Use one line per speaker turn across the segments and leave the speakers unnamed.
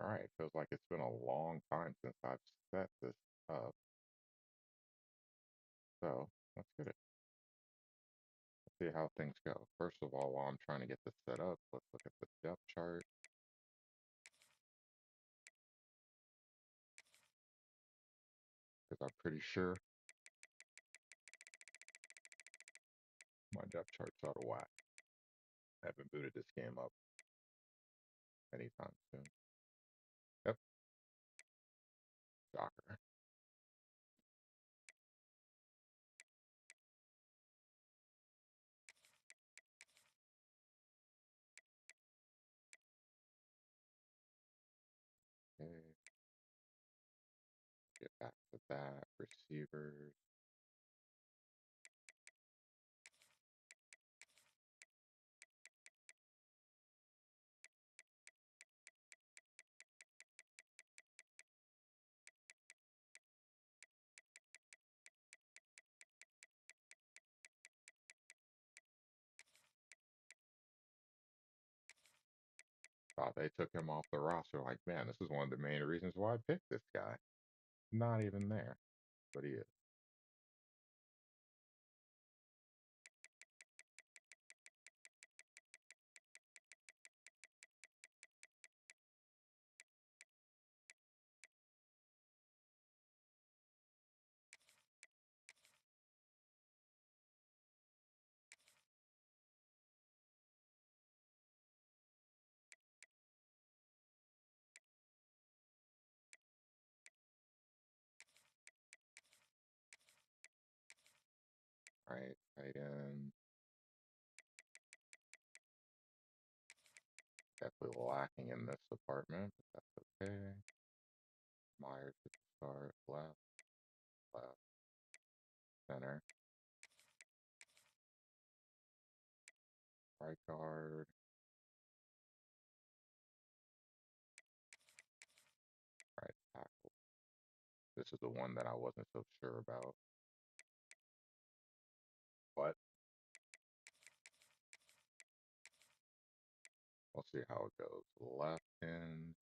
All right, feels like it's been a long time since I've set this up. So let's get it. Let's see how things go. First of all, while I'm trying to get this set up, let's look at the depth chart because I'm pretty sure my depth chart's out of whack. I haven't booted this game up anytime soon. Yep, Docker. Okay, get back to that. Receivers. Thought they took him off the roster. Like, man, this is one of the main reasons why I picked this guy. Not even there, but he is. All right, tight end. Definitely lacking in this department, but that's okay. Myers should start left, left, center, right guard, right tackle. This is the one that I wasn't so sure about, but we'll see how it goes. Left end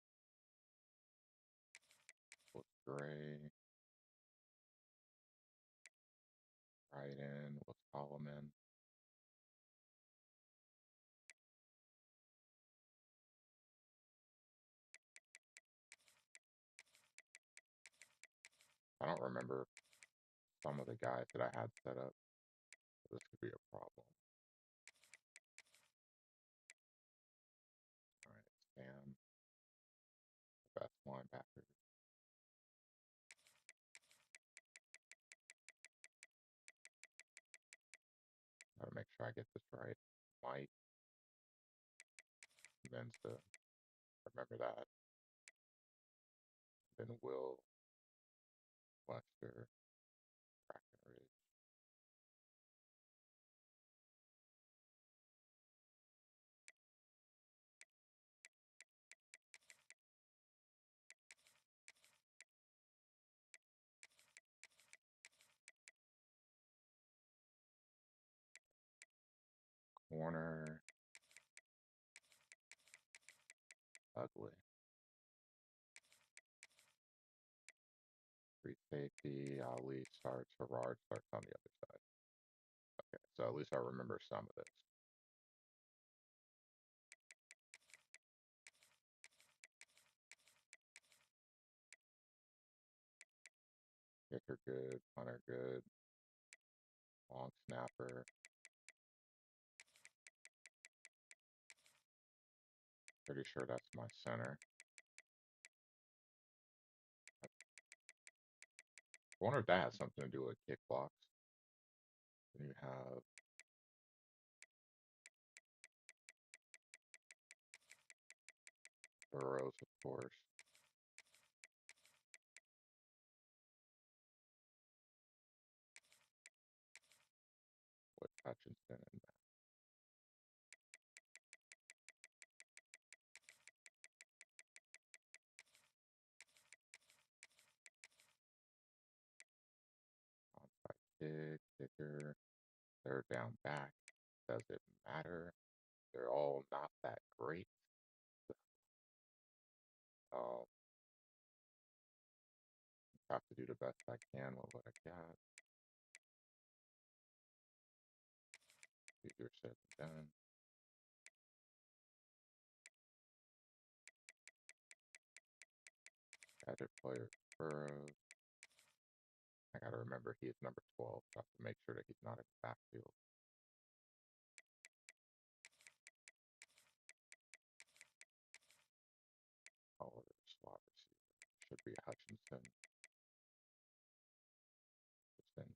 was Gray, right end was Solomon. I don't remember some of the guys that I had set up. So this could be a problem. All right, Sam, best linebacker. Gotta make sure I get this right. Mike, Mensa, remember that. Then Will, Lester, Brackenridge. Corner, ugly. Free safety, Ali starts, Gerard starts on the other side. Okay, so at least I remember some of this. Kicker good, punter good, long snapper. Pretty sure that's my center. I wonder if that has something to do with kick blocks. Then you have Burrows, of course, with Hutchinson and onside kicker. Third down back. Does it matter? They're all not that great. Um, have to do the best I can with what I got. Easier said than done. Edit player Burrow. I gotta remember he is number 12. So I have to make sure that he's not in the backfield. Oh, slot receiver. Should be Hutchinson. Hutchinson.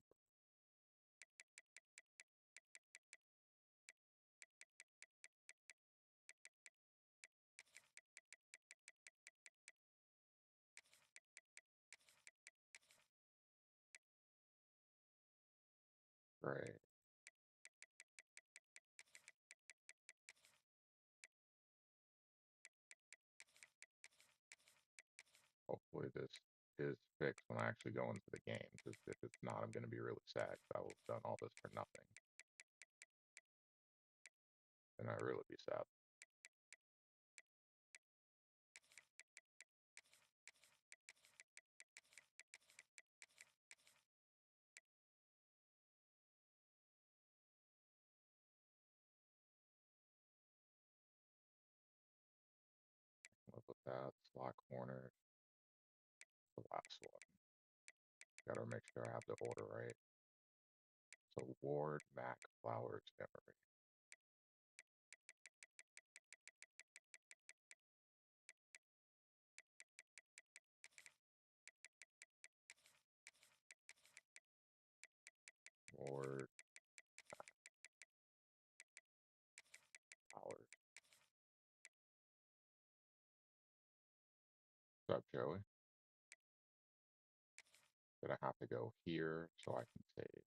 Gray. Hopefully this is fixed when I actually go into the game, because if it's not, I'm gonna be really sad 'cause I will have done all this for nothing. And I'd really be sad. Live with that. Slot corner. The last one. Gotta make sure I have the order right. So Ward, Mac, Flowers, Emery. Ward, Flowers. What's up, Joey? Did I have to go here so I can save?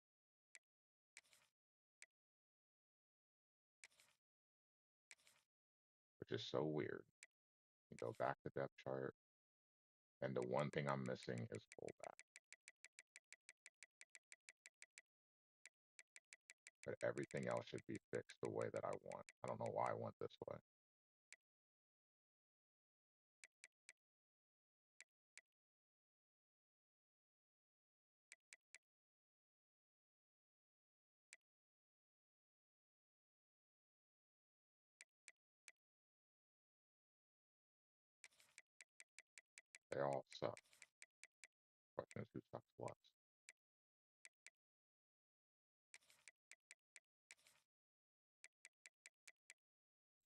Which is so weird. You go back to depth chart, and the one thing I'm missing is fullback. But everything else should be fixed the way that I want. I don't know why I went this way. They all suck. Question is who sucks less.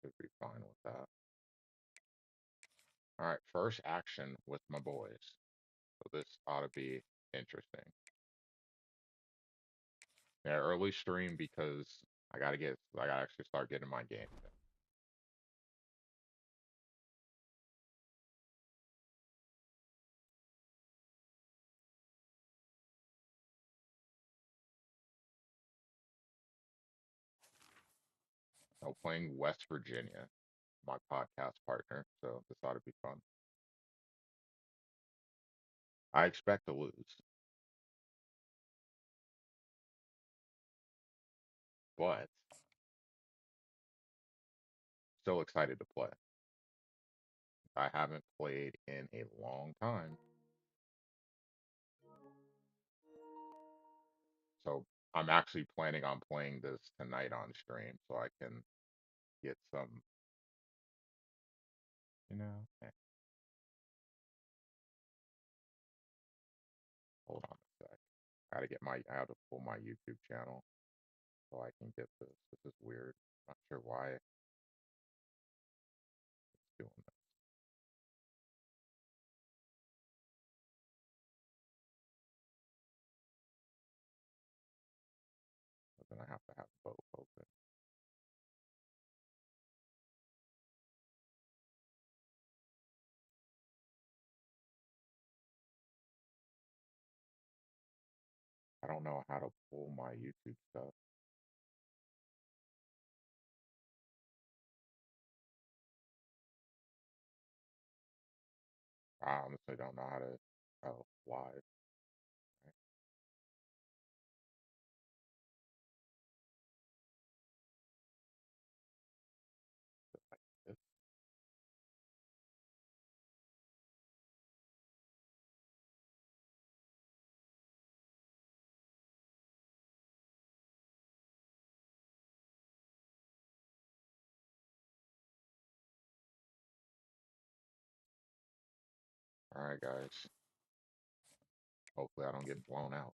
Should be fine with that. All right, first action with my boys. So this ought to be interesting. Yeah, early stream because I gotta actually start getting my game. So playing West Virginia, my podcast partner. So this ought to be fun. I expect to lose, but still excited to play. I haven't played in a long time. So I'm actually planning on playing this tonight on stream so I can get some, you know, hold on a sec. I have to pull my YouTube channel so I can get this. This is weird. Not sure why it's doing that. But then I have to have both open. I don't know how to pull my YouTube stuff. I honestly don't know how to, oh, live. Right? Like this. Alright, guys. Hopefully I don't get blown out.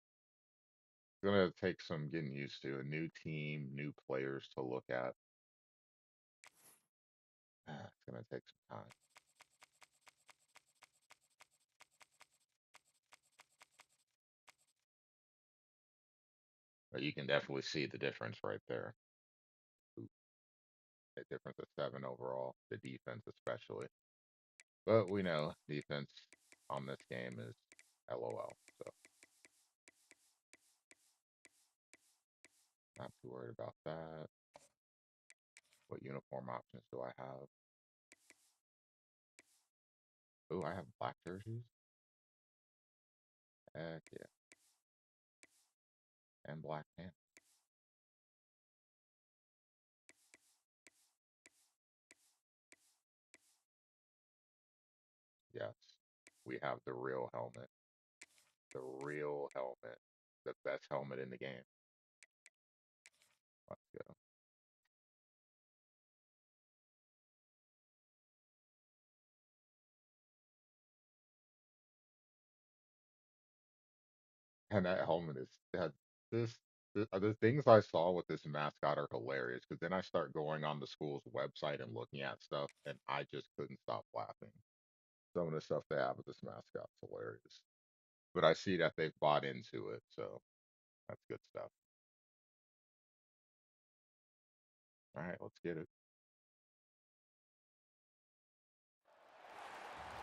It's gonna take some getting used to. A new team, new players to look at. It's gonna take some time. But you can definitely see the difference right there. Ooh, the difference of 7 overall, the defense especially. But we know defense on this game is LOL, so not too worried about that. What uniform options do I have? Oh, I have black jerseys. Heck yeah. And black pants. Yes. We have the real helmet. The real helmet. The best helmet in the game. Let's go. And that helmet is that this the things I saw with this mascot are hilarious because then I start going on the school's website and looking at stuff and I just couldn't stop laughing. Some of the stuff they have with this mascot's hilarious. But I see that they've bought into it, so that's good stuff. All right, let's get it.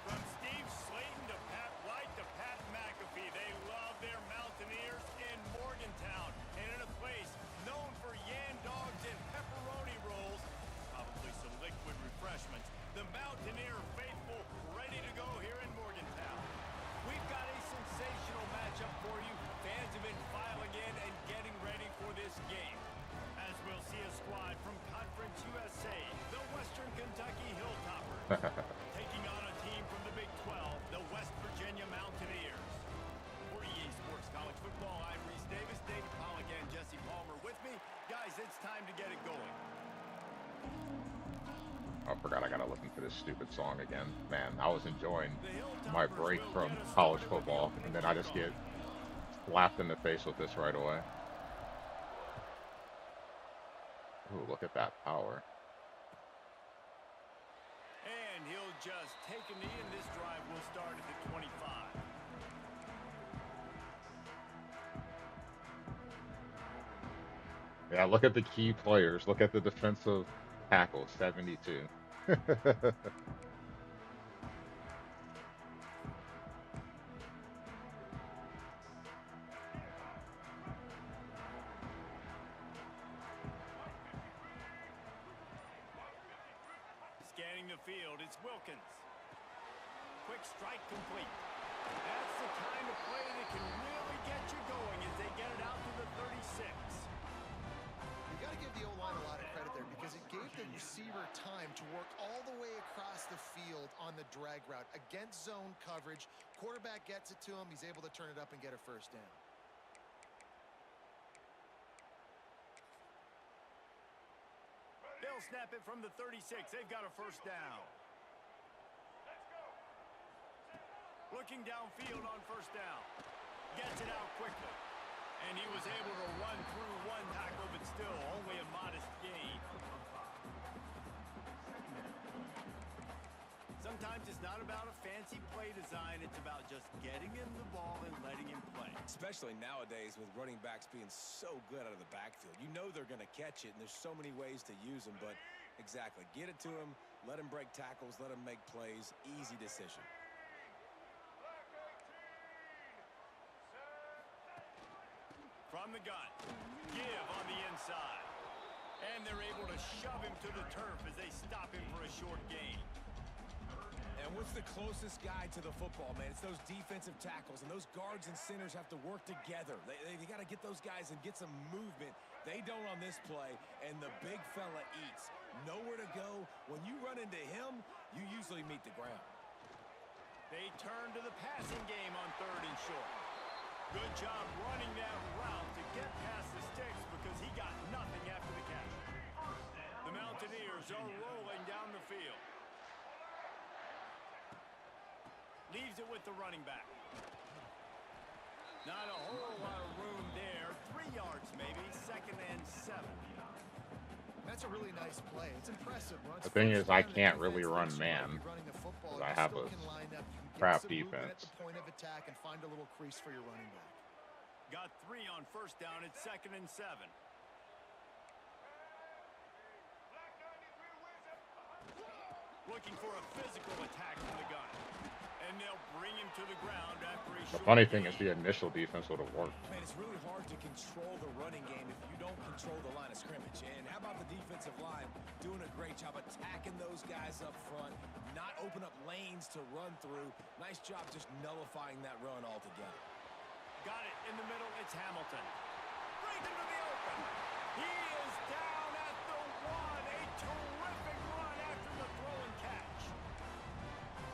From Steve Slayton to Pat White to Pat McAfee, they love their Mountaineers in Morgantown. And in a place known for yan dogs and pepperoni rolls, probably some liquid refreshments, the Mountaineer faithful ready to go here in Morgantown. We've got a sensational matchup for you. Fans have been filing in and getting ready for this game. As we'll see a squad from Conference USA, the Western Kentucky Hilltoppers, taking on a team from the Big 12, the West Virginia Mountaineers. For EA Sports College Football, I'm Reese Davis, David Pollock, and Jesse Palmer with me. Guys, it's time to get it going.
I forgot I gotta listen to this stupid song again. Man, I was enjoying my break from college football, and then I just get slapped in the face with this right away. Ooh, look at that power.
And he'll just take a knee, and this drive will start at the 25.
Yeah, look at the key players. Look at the defensive tackle, 72.
Scanning the field, it's Wilkins. Quick strike complete. That's the kind of play that can really get you going as they get it out to the 36.
You got to give the O-line a lot of credit there because it gave the receiver time to work all the way across the field on the drag route against zone coverage. Quarterback gets it to him. He's able to turn it up and get a first down.
They'll snap it from the 36. They've got a first down. Looking downfield on first down. Gets it out quickly. And he was able to run through one tackle, but still only a modest gain. Sometimes it's not about a fancy play design. It's about just getting him the ball and letting him play.
Especially nowadays with running backs being so good out of the backfield. You know they're going to catch it, and there's so many ways to use them. But exactly, get it to him, let him break tackles, let him make plays. Easy decision.
From the gun, give on the inside. And they're able to shove him to the turf as they stop him for a short gain.
And what's the closest guy to the football, man? It's those defensive tackles, and those guards and centers have to work together. They got to get those guys and get some movement. They don't on this play, and the big fella eats. Nowhere to go. When you run into him, you usually meet the ground.
They turn to the passing game on 3rd and short. Good job running that route to get past the sticks because he got nothing after the catch. The Mountaineers are rolling down the field. Leaves it with the running back. Not a whole lot of room there. 3 yards maybe. 2nd and 7.
That's a really nice play. It's impressive. Well, it's
The thing
first
is, I
down and the
can't really
defense
run
thinks you might be
man
running the football.
because I
You
have
still
a
can line up. You can get
crap
some movement at the
defense.
point of attack and find a little crease for your running back.
Got 3 on 1st down. It's 2nd and 7. Looking for a physical attack from the gun. And they'll bring him to the ground after a
The
short
funny thing is,
gain.
the initial defense would have worked.
Man, it's really hard to control the running game if you don't control the line of scrimmage. And how about the defensive line doing a great job attacking those guys up front, not open up lanes to run through. Nice job just nullifying that run altogether.
Got it in the middle. It's Hamilton. Brings him to the open. He is down at the 1. A terrific run after the throw and catch.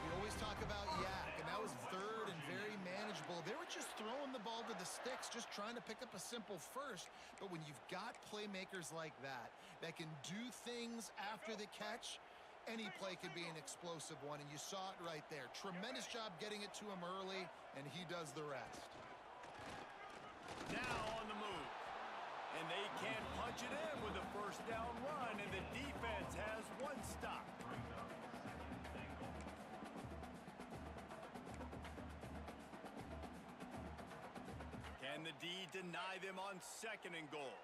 We always talk about yak, and that was 3rd and very manageable. They were just throwing the ball to the sticks, just trying to pick up a simple first. But when you've got playmakers like that can do things after the catch, any play could be an explosive one, and you saw it right there. Tremendous job getting it to him early, and he does the rest.
Now on the move. And they can't punch it in with a 1st down run, and the defense has 1 stop. Can the D deny them on 2nd and goal?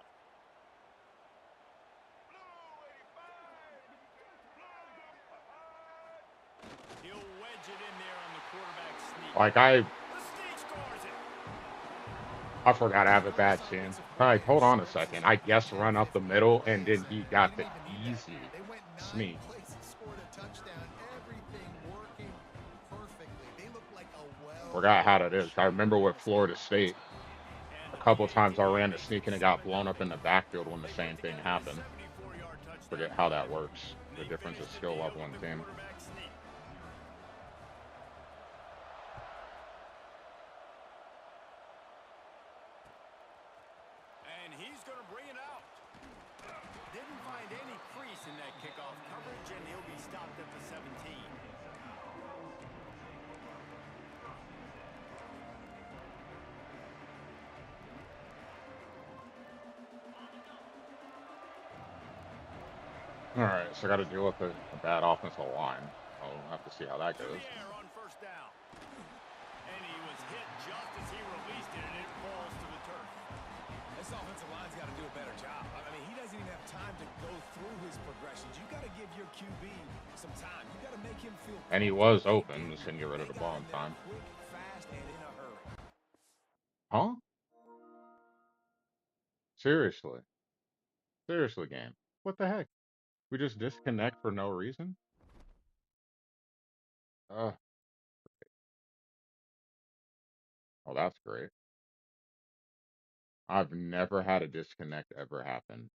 He'll wedge it in there on the quarterback sneak.
Like
The sneak scores it.
I forgot I have a bad chin. Like, hold on a second. I guess run up the middle, and then he got the easy
They went 9
sneak.
plays and scored a touchdown. Everything working perfectly. They look like a
Forgot how that is. I remember with
offense
Florida
there.
State,
And
a
the
couple
PAT
times I ran the
makes
sneak
it
and
a
it got blown up in
7-4.
the backfield when the
They
same
put
thing
together the
happened.
74-yard touchdown
Forget how that
drive.
works. The
They
difference of
finished the
skill
deal
level in
with
the
the
team.
quarterback sneak. And he's going to bring it out. Didn't find any crease in that kickoff coverage, and he'll be stopped at the 17.
All right, so I got to deal with a bad offensive line. I'll have to see how that
To the
goes.
air on 1st down. And he was hit just as he released it, and it falls to the turf.
This offensive line's got to do a better job. I mean, he doesn't even have time to go through his progressions. You got to give your QB some time. You got to make him feel
And he
comfortable.
was
They
open,
didn't.
just couldn't get rid of
They
the
got
ball
him
in
there
time.
quick, fast, and in a hurry.
Huh? Seriously. Seriously, game. What the heck? We just disconnect for no reason? Uh, oh, that's great. I've never had a disconnect ever happen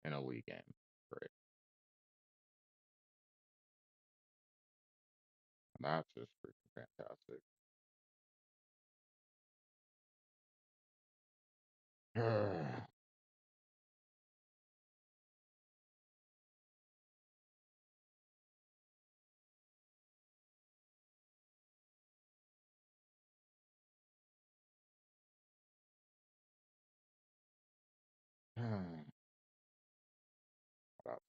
in a league game. Great. That's just freaking fantastic. That's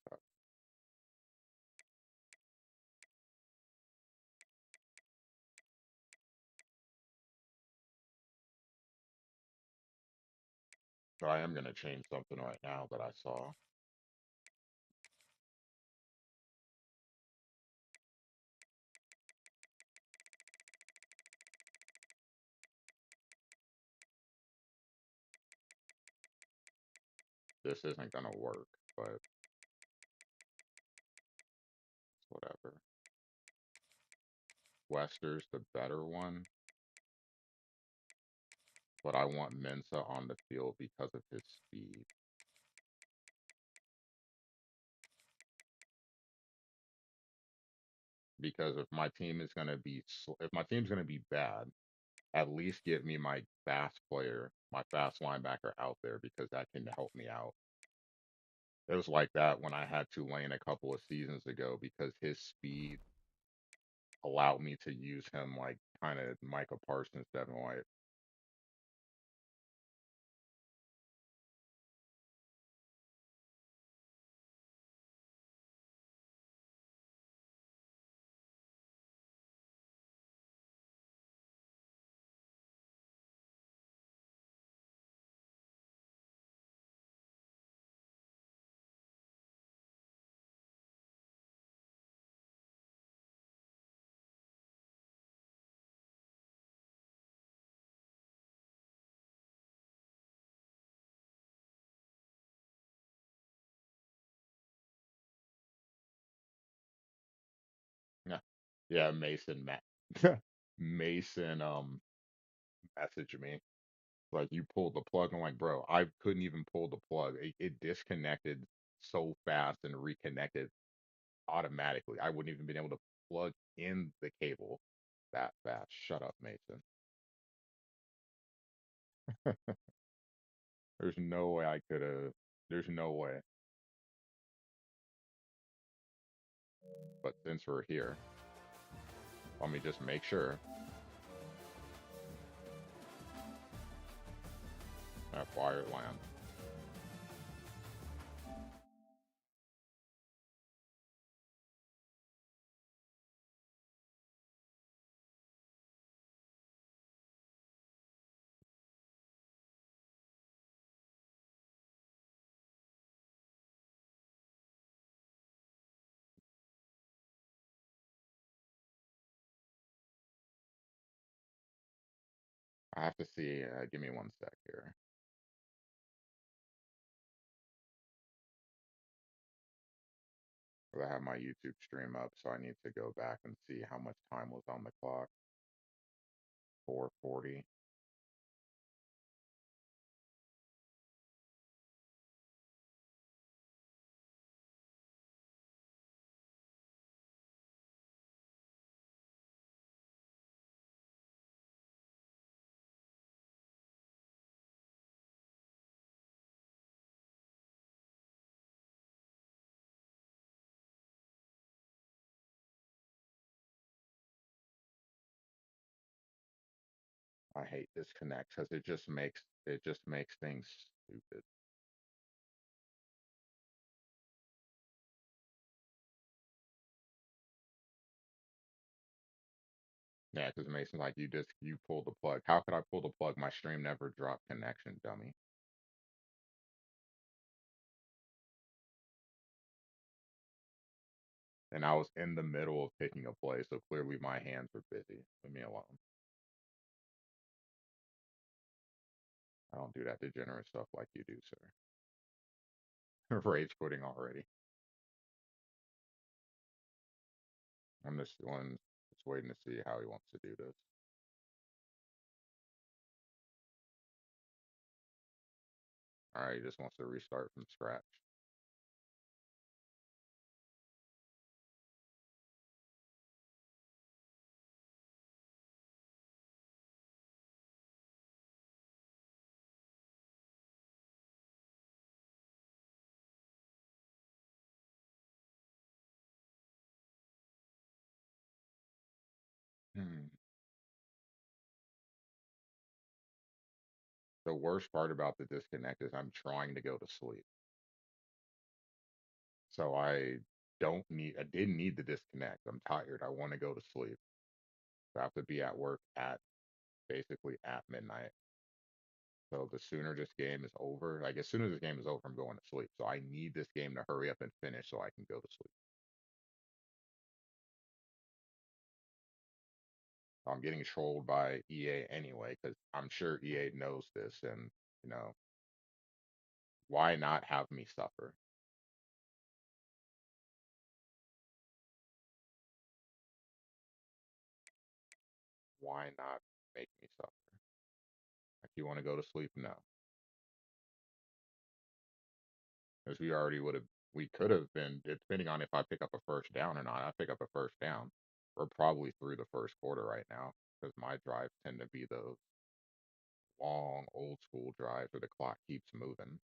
But I am going to change something right now that I saw. This isn't going to work, but whatever. Wester's the better one, but I want Mensa on the field because of his speed. Because if my team is going to be, if my team's going to be bad, at least get me my fast player, my fast linebacker out there because that can help me out. It was like that when I had Tulane a couple of seasons ago because his speed allow me to use him like kind of Micah Parsons, Devin White. Yeah, yeah. Mason, Mason, messaged me like you pulled the plug. I'm like, bro, I couldn't even pull the plug. It disconnected so fast and reconnected automatically. I wouldn't even been able to plug in the cable that fast. Shut up, Mason. There's no way I could have. There's no way. But since we're here, let me just make sure that fire land. I have to see. Give me one sec here. 'Cause I have my YouTube stream up, so I need to go back and see how much time was on the clock. 4:40. I hate disconnects because it just makes things stupid. Yeah, because Mason, like you pulled the plug. How could I pull the plug? My stream never dropped connection, dummy. And I was in the middle of picking a play, so clearly my hands were busy. Leave me alone. I don't do that degenerate stuff like you do, sir. Rage quitting already. I'm just waiting to see how he wants to do this. All right, he just wants to restart from scratch. Hmm. The worst part about the disconnect is I'm trying to go to sleep. So I didn't need the disconnect. I'm tired. I want to go to sleep. So I have to be at work at basically at midnight. So the sooner this game is over, like as soon as this game is over, I'm going to sleep. So I need this game to hurry up and finish so I can go to sleep. I'm getting trolled by EA anyway, because I'm sure EA knows this and you know, why not have me suffer? Why not make me suffer? Like you want to go to sleep? No. Because we could have been, depending on if I pick up a first down or not. I pick up a first down. We're probably through the first quarter right now because my drives tend to be those long, old school drives where the clock keeps moving.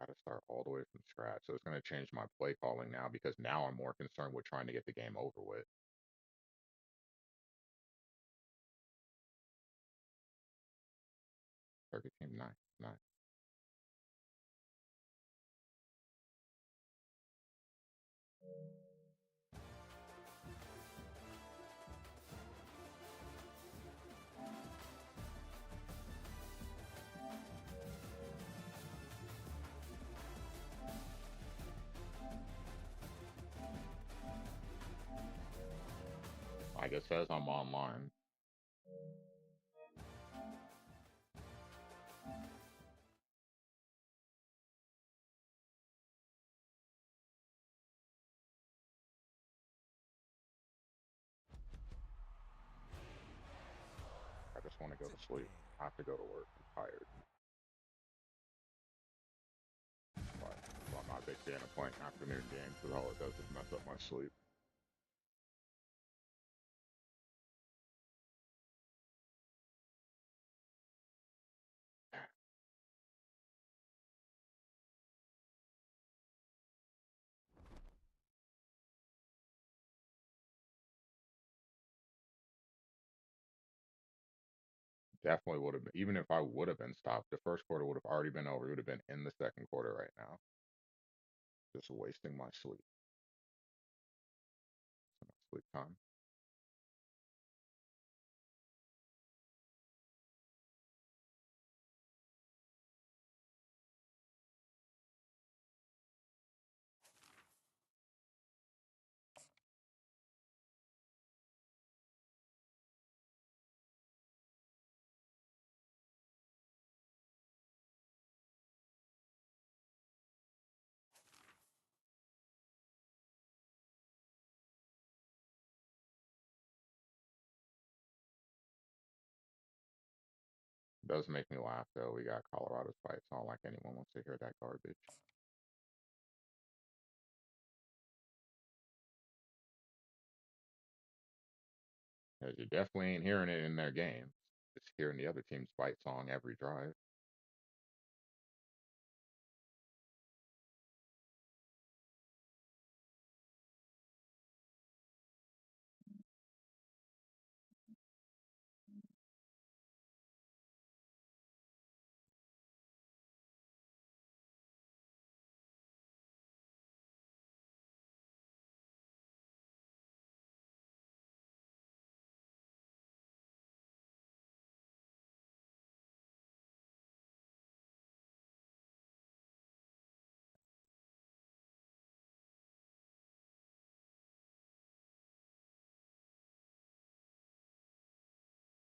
got to start all the way from scratch. So it's going to change my play calling now because now I'm more concerned with trying to get the game over with. Turkey team, nice, nice. I guess says I'm online. I just want to go to sleep. I have to go to work. I'm tired. But I'm not a big fan of playing afternoon games because all it does is mess up my sleep. Definitely would have been, even if I would have been stopped, the first quarter would have already been over. It would have been in the second quarter right now. Just wasting my sleep. Sleep time. It does make me laugh though. We got Colorado's fights. I don't like anyone wants to hear that garbage. Because you definitely ain't hearing it in their games. Just hearing the other team's fight song every drive.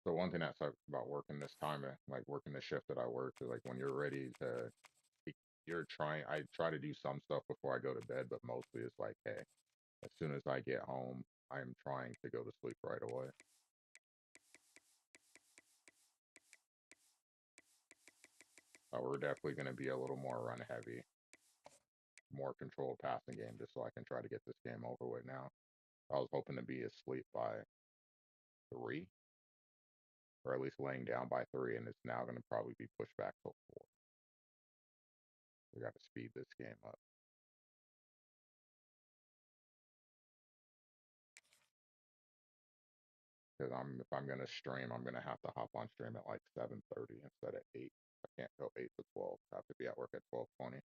So one thing that sucks about working this time, like working the shift that I work, is like when you're ready to, you're trying. I try to do some stuff before I go to bed, but mostly it's like, hey, as soon as I get home, I'm trying to go to sleep right away. We're definitely going to be a little more run heavy, more controlled passing game, just so I can try to get this game over with now. I was hoping to be asleep by 3, or at least laying down by 3, and it's now going to probably be pushed back till 4. We got to speed this game up. Because if I'm gonna stream, I'm gonna have to hop on stream at like 7:30 instead of 8. I can't go 8 to 12. I have to be at work at 12:20.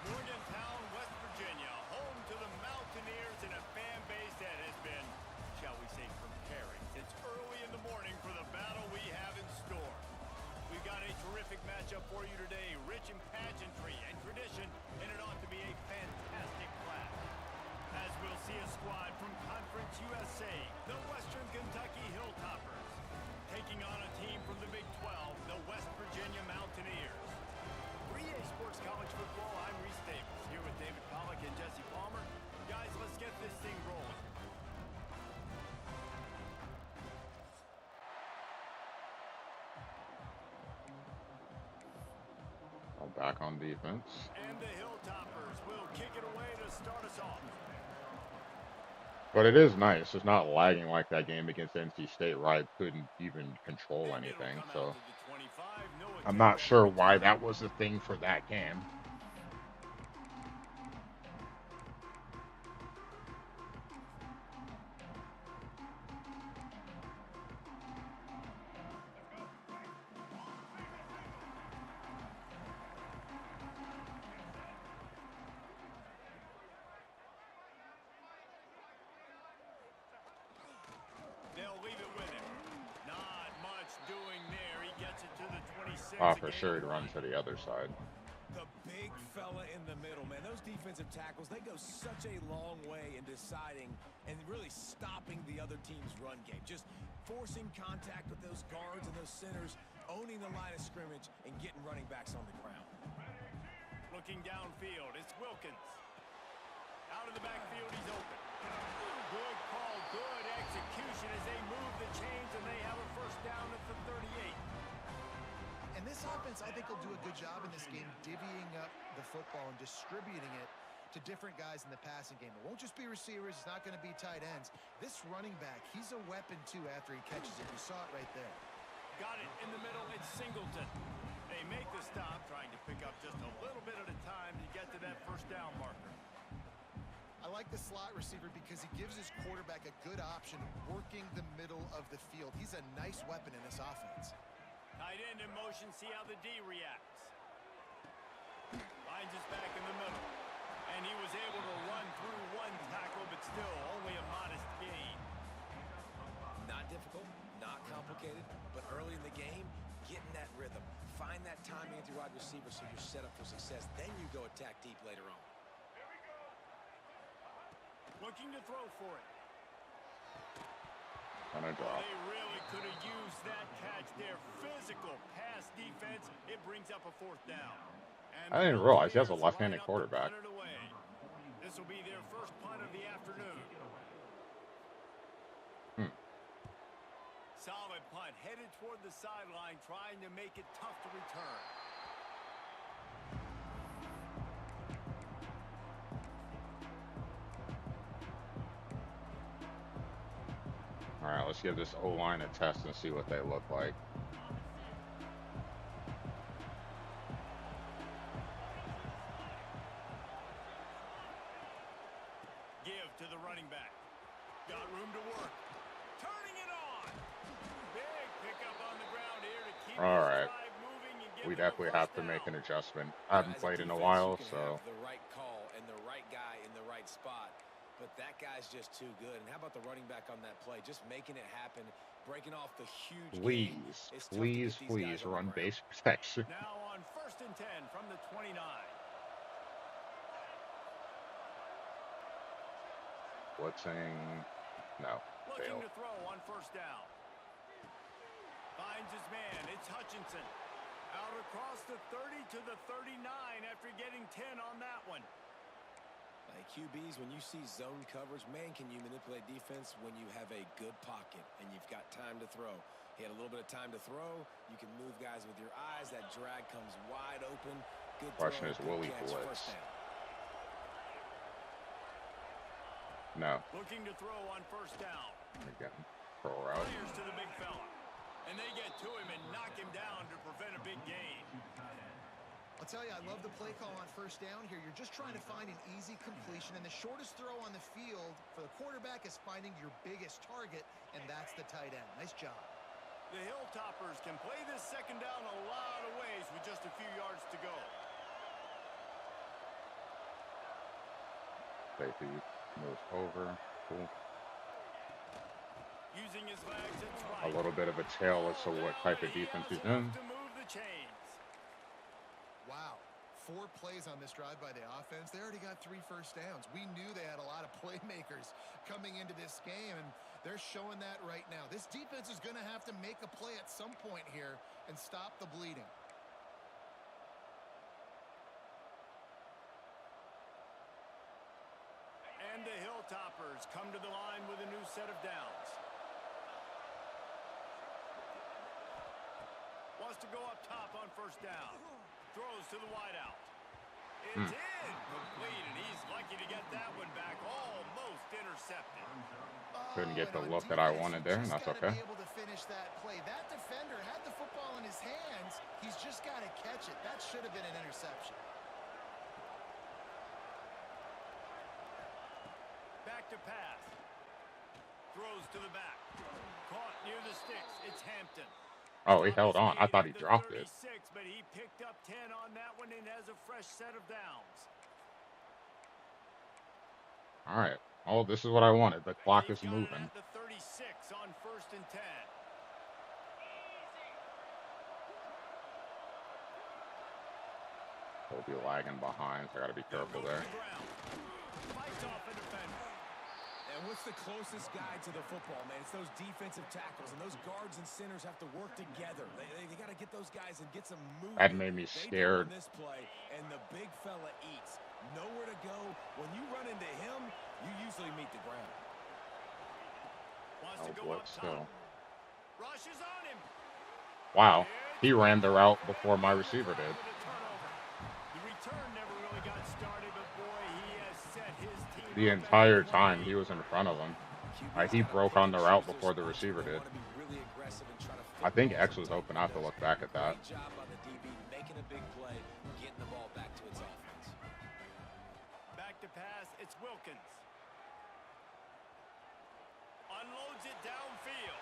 Morgantown, West Virginia, home to the Mountaineers and a fan base that has been, shall we say, preparing since early in the morning for the battle we have in store. We've got a terrific matchup for you today, rich in pageantry and tradition, and it ought to be a fantastic clash. As we'll see a squad from Conference USA, the Western Kentucky Hilltoppers, taking on a team from the Big 12, the West Virginia Mountaineers. 3A Sports College Football, I'm Reese Davis, here with David Pollack and Jesse Palmer. Guys, let's get this thing rolling.
I'm back on defense.
And the Hilltoppers will kick it away to start us off.
But it is nice. It's not lagging like that game against NC State where I couldn't even control
And it'll
anything.
come out
So
to the 25. No
I'm
attempt
not
on the
sure why
return.
that was the thing for that game.
They'll leave it with him. Not much doing there. He gets it to the 26,
Oh,
a
for
gain
sure
of
he'd run
1.
to the other side.
The big fella in the middle, man. Those defensive tackles, they go such a long way in deciding and really stopping the other team's run game. Just forcing contact with those guards and those centers, owning the line of scrimmage, and getting running backs on the ground.
Looking downfield, it's Wilkins. Out of the backfield, he's open. Good call, good execution as they move the chains, and they have a first down at the 38.
And this offense, I think, will do a good job in this game divvying up the football and distributing it to different guys in the passing game. It won't just be receivers. It's not going to be tight ends. This running back, he's a weapon, too, after he catches it. You saw it right there.
Got it in the middle. It's Singleton. They make the stop, trying to pick up just a little bit at a time to get to that first down marker.
I like the slot receiver because he gives his quarterback a good option working the middle of the field. He's a nice weapon in this offense.
Tight end in motion, see how the D reacts. Finds his back in the middle. And he was able to run through one tackle, but still only a modest gain.
Not difficult, not complicated, but early in the game, getting that rhythm. Find that timing with your wide receiver so you're set up for success. Then you go attack deep later on.
Looking to throw for it.
And a drop.
They really could have used that catch there. Physical pass defense. It brings up a fourth down. And
I didn't realize he has a left-handed quarterback.
This will be their first punt of the afternoon. Solid punt, headed toward the sideline, trying to make it tough to return.
All right, let's give this O-line a test and see what they look like.
Give to the running back. Got room to work. Turning it on. Big pickup on the ground here to keep
All
this
right.
drive moving and give
We
them a
definitely
first
have to make an
down.
adjustment. I haven't
As a
played in a
defense,
while,
you can
so
have the right call and the right guy in the right spot, but that guy's just too good. And how about the running back on that play? Just making it happen, breaking off the huge game. It's tough to get these guys on the
run
ground.
base protection.
Now on 1st and 10 from the 29.
Blitzing, no,
Looking
fail.
to throw on 1st down. Finds his man. It's Hutchinson. Out across the 30 to the 39 after getting 10 on that one.
Like QBs, when you see zone coverage, man, can you manipulate defense when you have a good pocket and you've got time to throw. He had a little bit of time to throw. You can move guys with your eyes. That drag comes wide open. Good
Question
throw,
is,
good
will he
catch,
blitz?
first down.
No.
Looking to throw on 1st down.
Again, throw route.
Fires to the big fella. And they get to him and knock him down to prevent a big gain.
I'll tell you, I love the play call on 1st down here. You're just trying to find an easy completion, and the shortest throw on the field for the quarterback is finding your biggest target, and that's the tight end. Nice job.
The Hilltoppers can play this 2nd down a lot of ways with just a few yards to go.
Safety moves over. Cool.
Using his legs, it's
A
right.
little bit of a tail as to what type of defense he's in.
To move the chains.
Wow. 4 plays on this drive by the offense. They already got 3 first downs. We knew they had a lot of playmakers coming into this game, and they're showing that right now. This defense is going to have to make a play at some point here and stop the bleeding.
And the Hilltoppers come to the line with a new set of downs. Wants to go up top on 1st down. Throws to the wideout. It's in. Complete, and he's lucky to get that one back. Almost intercepted.
Couldn't get
And
the
on
look that I
defense, you
wanted there, and
just
that's
got to
okay.
be able to finish that play. That defender had the football in his hands. He's just got to catch it. That should have been an interception.
Back to pass. Throws to the back. Caught near the sticks. It's Hampton.
Oh, he
Stop
held
is
on. I
made
thought
at
he
the
dropped it.
36, but he picked up 10 on that one and has a fresh set of downs.
All right. Oh, this is what I wanted. The clock
They've
is
got it
moving.
at the 36 on 1st and 10.
He'll be lagging behind, so I got to be
They'll
careful
go to
there.
the ground. Fights off a defender.
And what's the closest guy to the football, man? It's those defensive tackles, and those guards and centers have to work together. They got to get those guys and get some
That
movement.
made me
They don't on
scared.
this play, and the big fella eats. Nowhere to go. When you run into him, you usually meet the ground.
Wants
Oh,
to go up
blitz
top.
still.
Rushes on him.
Wow. He
It's
ran the
picked
route
up
before my
and
receiver
the
did.
drive with a turnover. The return never really got started, but boy, he has set his team
The
up
entire
at
time
the
he was in front of him.
QB's
He
got to
broke
pick
on
and
the route
choose their
before the
spots
receiver
when they
did.
want to be really aggressive and try to
I
fit
think
balls
X
on
was
top
open.
of
I have to
the
look back at that.
Great job by the DB making a big play, getting the ball back to its offense.
Back to pass, it's Wilkins. Unloads it downfield.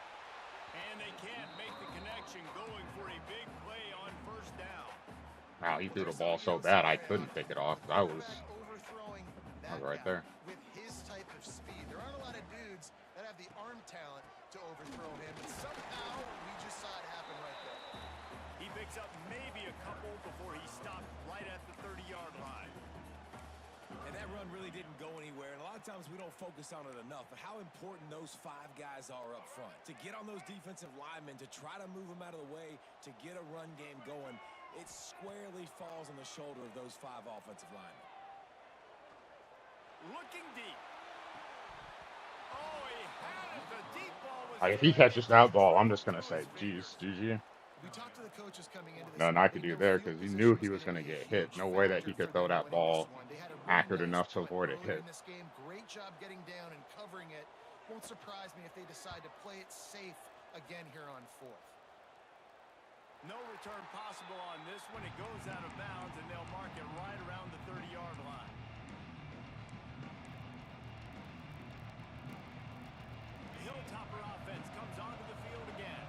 And they can't make the connection, going for a big play on 1st down.
Wow, he threw the
There's
ball
something you
so
don't see
bad I
very
couldn't
often.
pick it off.
A quarterback overthrowing
I
that
was right
guy
there.
with his type of speed. There aren't a lot of dudes that have the arm talent to overthrow him, and somehow we just saw it happen right there.
He picks up maybe a couple before he stopped right at the 30-yard line.
And that run really didn't go anywhere, and a lot of times we don't focus on it enough, but how important those 5 guys are up front. To get on those defensive linemen, to try to move them out of the way, to get a run game going, it squarely falls on the shoulder of those 5 offensive linemen.
Looking deep. Oh, he had it. The deep ball was
If he
there.
catches
It just
that ball, I'm
dribbled
just going to
through
say,
his
geez,
fingers.
GG.
We talked to the coaches coming into this
Nothing
game.
I
They
could do
know
there
field
because he
position
knew
was
he was
going
going
to
to
be a
get hit.
huge
No way that
factor
he
for
could throw
them
that
winning this
ball
one. They had a really
accurate
nice
enough to
play
avoid a
earlier
hit.
in this game. Great job getting down and covering it. Won't surprise me if they decide to play it safe again here on 4th.
No return possible on this one. It goes out of bounds, and they'll mark it right around the 30-yard line. The Hilltopper offense comes onto the field again.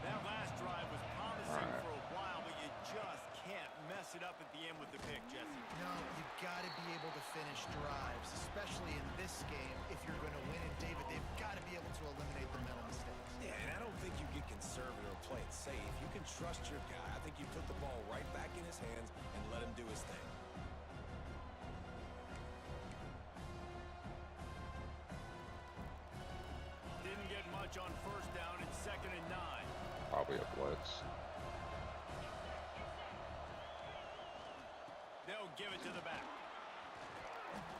That last drive was promising
Right.
for a while, but you just can't mess it up at the end with the pick, Jesse.
No, you've got to be able to finish drives, especially in this game if you're going to win. And David, they've got to be able to eliminate the mental mistakes.
Yeah, and I don't think you get conservative or play it safe. You can trust your guy. I think you put the ball right back in his hands and let him do his thing.
Didn't get much on 1st down. It's 2nd and 9.
Probably a blitz.
They'll give it to the back.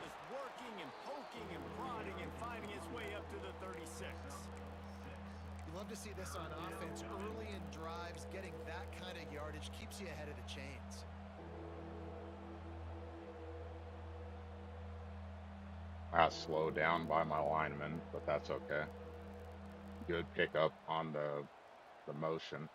Just working and poking and prodding and finding his way up to the 36.
You love to see this on offense early in drives. Getting that kind of yardage keeps you ahead of the chains.
Got slowed down by my lineman, but that's okay. Good pickup on the motion.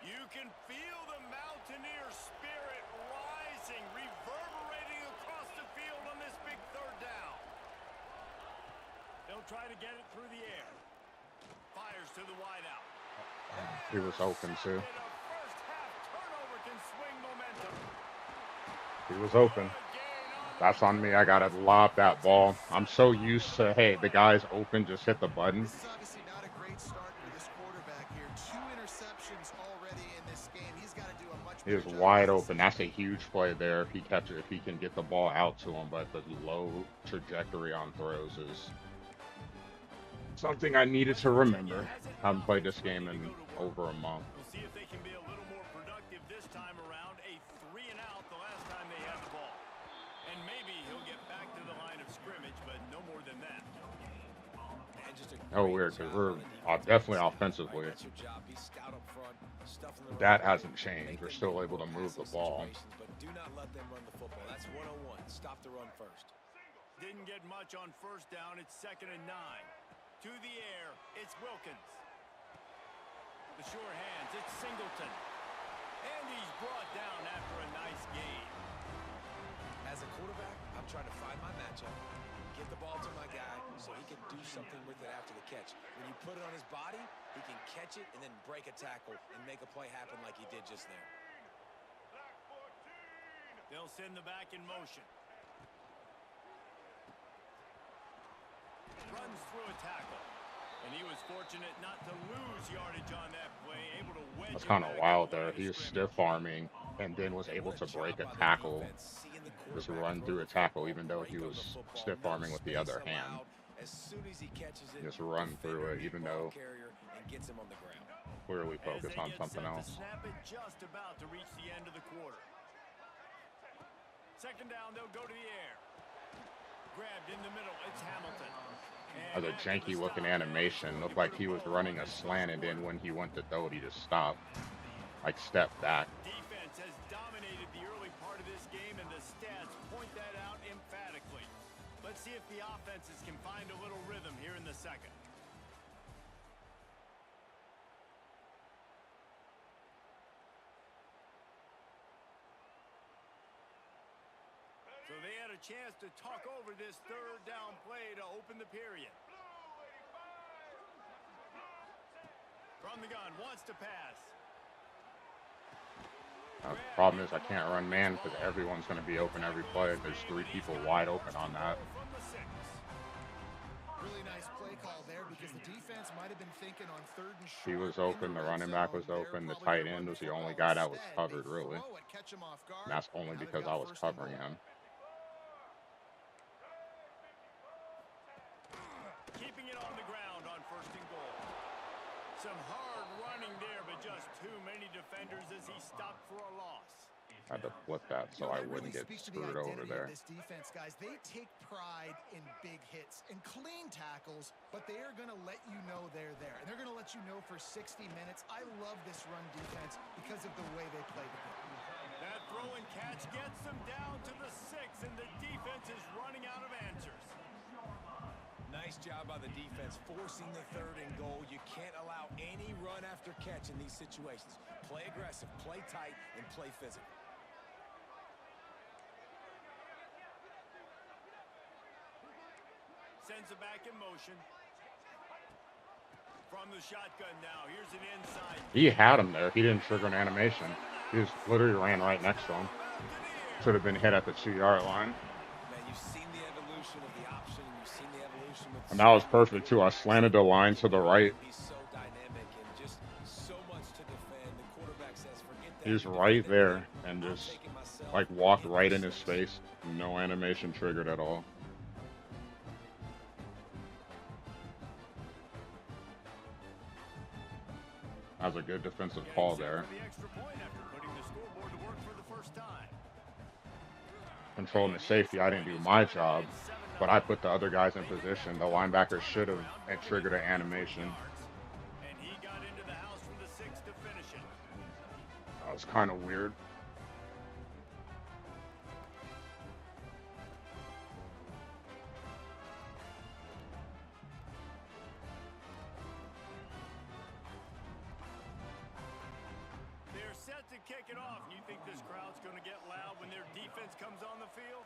You can feel the Mountaineer spirit rising, reverberating across the field on this big 3rd down. They'll try to get it through the air. Fires to the wideout.
He was open too.
A first half turnover can swing momentum.
He was open. That's on me. I gotta lob that ball. I'm so used to, hey, the guy's open, just hit the button.
This is obviously not a great start for this quarterback here. 2 interceptions already in this game. He's got to do a much
He
better
was
job
wide
this
open. That's a huge play there if he catches, if he can get the ball out to him. But the low trajectory on throws is something I needed to remember. Haven't played this game in over a month.
We'll see if they can be a little more productive this time around. A 3 and out the last time they had the ball. And maybe he'll get back to the line of scrimmage, but no more than that.
Oh, weird, because we're definitely offensively. That hasn't changed. We're still able to move the ball.
But do not let them run the football. That's 101. Stop the run first.
Didn't get much on first down. It's 2nd and 9. To the air, it's Wilkins. The sure hands, it's Singleton. And he's brought down after a nice gain.
As a quarterback, I'm trying to find my matchup, get the ball to my guy so he can do something with it after the catch. When you put it on his body, he can catch it and then break a tackle and make a play happen like he did just there.
They'll send the back in motion. Runs through a tackle. And he was fortunate not to lose yardage on that play, able to wedge
That's
it
kind of
back
wild
at the
there.
line
He
of
was
scrimmage.
stiff arming and then was able
What
to
a
break
job
a
by the
tackle,
defense, seeing the
just
quarterback
run
throw
through
the
a tackle,
football,
even though he
break on
was
the football,
stiff
no
arming with the
space
other hand.
allowed. As soon as he catches it,
Just run through
defender
it,
beat
even
ball
though
carrier and gets him on the ground.
clearly
As
focused
they
on
get
something
set to
else.
snap it, just about to reach the end of the quarter. 2nd down, they'll go to the air. Grabbed in the middle, it's Hamilton.
As a janky looking animation, looked like he was running a slant, and then when he went to throw it, he just stopped, like stepped back.
Defense has dominated the early part of this game, and the stats point that out emphatically. Let's see if the offenses can find a little rhythm here in the second. So they had a chance to talk over this 3rd down play to open the period. From the gun, wants to pass.
The problem is I can't run man because everyone's going to be open every play. There's 3 people wide open on that.
Really nice play call there because the defense might have been thinking on 3rd and short.
He was open, the running back was open, the tight end was the only guy that was covered, really. And that's only because I was covering him.
Keeping it on the ground on 1st and goal. Some hard running there, but just too many defenders as he stopped for a loss.
I had to flip that so I wouldn't get screwed over there.
This defense, guys, they take pride in big hits and clean tackles, but they are going to let you know they're there. And they're going to let you know for 60 minutes. I love this run defense because of the way they play the game.
That throw and catch gets them down to the 6, and the defense is running out of answers.
Nice job by the defense, forcing the 3rd and goal. You can't allow any run after catch in these situations. Play aggressive, play tight, and play physical.
Sends it back in motion. From the shotgun now, here's an inside.
He had him there. He didn't trigger an animation. He just literally ran right next to him. Should have been hit at the 2-yard line.
Man, you've seen the evolution of the option, and you've seen the evolution with
And that was perfect, too. I slanted the line to the right.
He's so dynamic and just so much to defend. The quarterback says, forget that.
He was right there and just, like, walked right in his face. No animation triggered at all. That was a good defensive call there. Controlling the safety, I didn't do my job, but I put the other guys in position. The linebacker should have triggered an animation.
And he got into the house from the 6 to finish it.
That was kind of weird.
They're set to kick it off. You think this crowd's going to get loud when their defense comes on the field?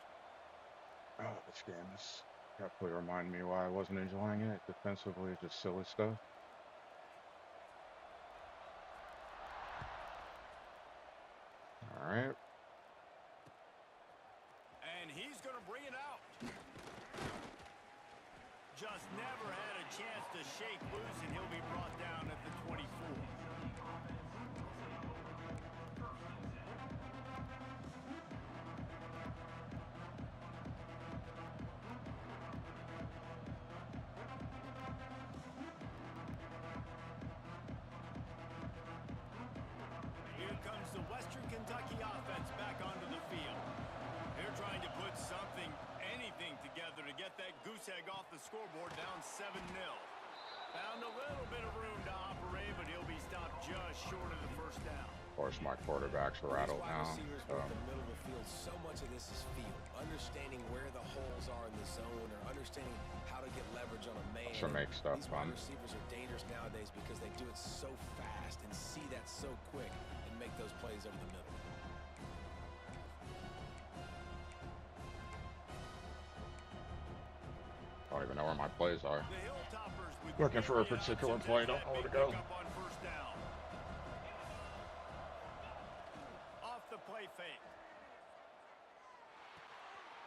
Oh, this game is definitely remind me why I wasn't enjoying it. Defensively, it's just silly stuff. All right.
And he's going to bring it out. Just never had a chance to shake loose, and he'll be brought down at the 24. Here comes the Western Kentucky offense back onto the field. They're trying to put something, anything together to get that goose egg off the scoreboard, down 7-0. Found a little bit of room to operate, but he'll be stopped just short of the 1st down.
course, my quarterback's rattled
Wide
now.
receivers
So
work the middle of the field. So much of this is feel, understanding where the holes are in the zone, or understanding how to get leverage on a man.
should make stuff
These
fun.
wide receivers are dangerous nowadays because they do it so fast and see that so quick and make those plays over the middle.
I don't even know where my plays are.
The Hilltoppers with
Looking for a
myriad
particular
options
play,
after
don't
that
know where
big
to go.
pickup on first down. Off the play fake.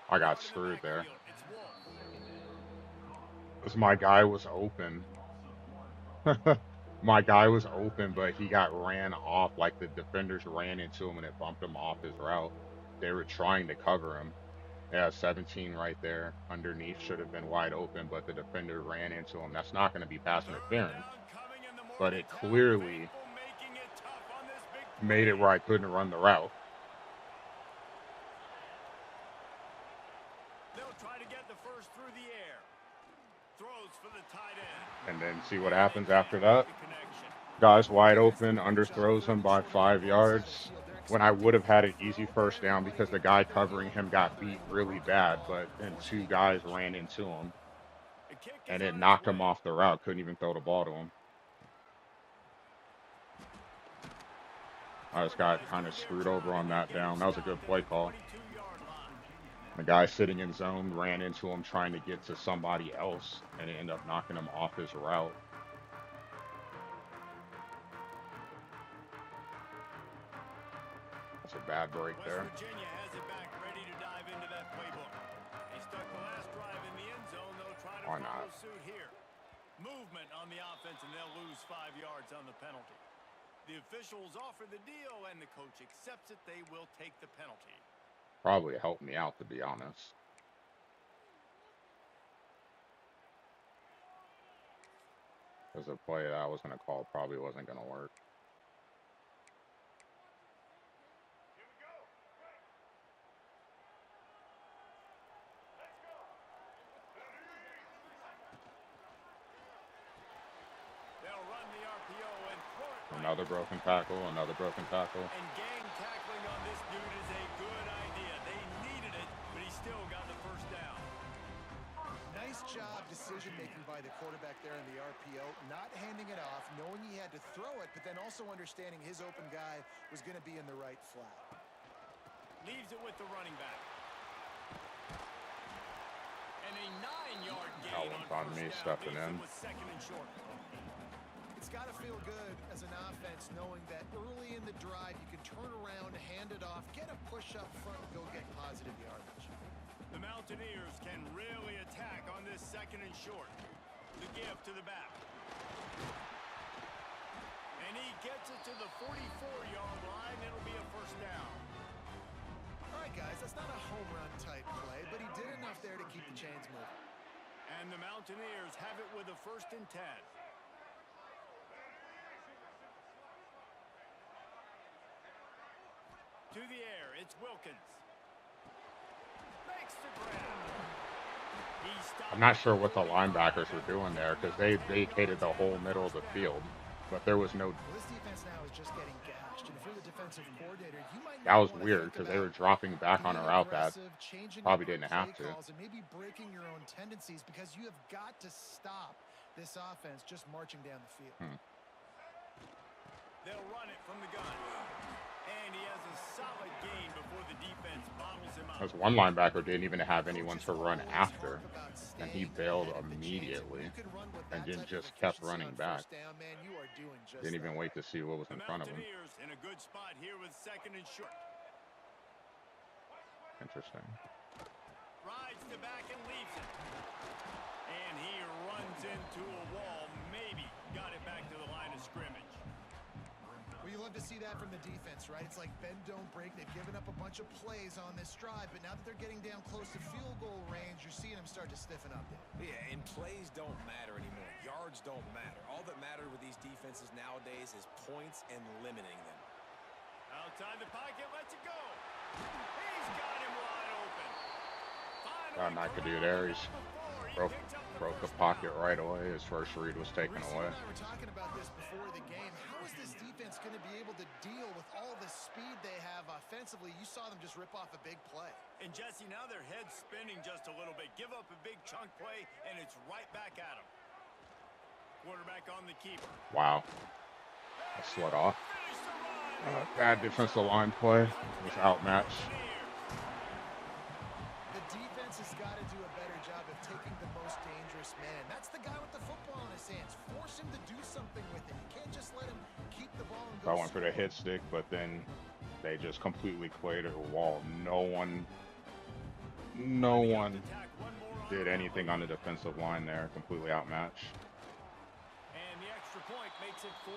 I got
Out in the
screwed there.
backfield, it's Wolf.
Because my guy was open. My guy was open, but he got ran off. Like the defenders ran into him and it bumped him off his route. They were trying to cover him. Yeah, 17 right there. Underneath should have been wide open, but the defender ran into him. That's not going to be pass
Third
interference.
down coming in the
But it
Morgantown
clearly
faithful, making it tough on this big
made it
play.
where I couldn't run the route.
They'll try to get the first through the air. Throws for the tight end.
And then see what
And
happens
they
after
can't
that.
make the connection.
Guy's wide
Defense
open,
did a good job
underthrows him
third and
by
short on
5
the ball side of the
yards.
field. They're
When I would
expecting
have had
him
an
to
easy
throw,
first
but
down
everybody
because the
gets
guy
their
covering
field.
him got
They're
beat
able to
really
run the
bad,
ball,
but then
forcing
2
a
guys
conversion.
ran into him
The kick is
and it
on its
knocked him
way.
off the route. Couldn't even throw the ball to him. I just got kind of screwed over on that down. That was a good play call.
22-yard line.
The guy sitting in zone ran into him trying to get to somebody else, and it ended up knocking him off his route. That's a bad break
West
there.
Virginia has it back, ready to dive into that playbook. They stuck the last drive in the end zone. They'll try to
Why
follow
not?
suit here. Movement on the offense, and they'll lose 5 yards on the penalty. The officials offer the deal, and the coach accepts it. They will take the penalty.
Probably helped me out, to be honest. Because the play that I was going to call probably wasn't going to work.
They'll run the RPO and throw it right.
Another broken tackle, another broken tackle.
And gang tackling on this dude is a good idea. They needed it, but he still got the first down.
Nice job decision-making by the quarterback there in the RPO, not handing it off, knowing he had to throw it, but then also understanding his open guy was going to be in the right flat.
Leaves it with the running back. And a 9-yard gain
That
on
one's on
first
me
down.
stepping
Leaves
in.
it with second and short.
It's got to feel good as an offense knowing that early in the drive you can turn around, hand it off, get a push up front, and go get positive yardage.
The Mountaineers can really attack on this second and short. The give to the back. And he gets it to the 44-yard line. It'll be a first down.
All right, guys, that's not a home run type play, but he did enough there to keep the chains moving.
And the Mountaineers have it with a 1st and 10. To the air, it's Wilkins. Makes the grab. He stopped
I'm not sure
at
what the
45
linebackers were
after
doing there because
picking
they
up 10
vacated the
yards
whole
and a
middle of the
first
field.
down.
But there was no.
Well, this defense now is just getting gashed, and if you're the defensive coordinator, you might
That
not
was
want to
weird
think
because they
about
were dropping back on a
being
route that
aggressive, changing
probably
up on
didn't
play
have to.
calls, and maybe breaking your own tendencies because you have got to stop this offense just marching down the field.
They'll run it from the gun. And he has a solid gain before the defense bottles him up.
Because one linebacker didn't even have anyone
Coaches
to run
always
after,
harp about
and he
staying
bailed
ahead of the chains. If
immediately
you can run with
and
that
then
type of
just kept
efficiency
running
on
back.
first down, man, you are doing just
Didn't even
that.
wait to see what was
The
in front of him.
Mountaineers in a good spot here with second and short.
Interesting.
Rides the back and leaves it. And he runs into a wall. Maybe got it back to the line of scrimmage.
Well, you love to see that from the defense, right? It's like bend, don't break. They've given up a bunch of plays on this drive, but now that they're getting down close to field goal range, you're seeing them start to stiffen up there.
Yeah, and plays don't matter anymore. Yards don't matter. All that matters with these defenses nowadays is points and limiting them.
Outside the pocket, lets it go. He's got him wide open.
Got McAdoo there. He's broke the pocket it right away. His first read was taken
Receiver
away.
and I were talking about this before the game. How is this defense going to be able to deal with all the speed they have offensively? You saw them just rip off a big play.
And Jesse, now their head's spinning just a little bit. Give up a big chunk play, and it's right back at them. Quarterback on the keeper.
Wow. I slid off. Bad defensive line play. It was outmatched.
The defense has got to do a better job of taking the most dangerous man. That's the guy with the football in his hands. Force him to do something with it. You can't just let him keep the ball and go.
I went for the hit stick, but then they just completely cleared a wall. No one did anything on the defensive line there. Completely outmatched.
And the extra point makes it 14-0.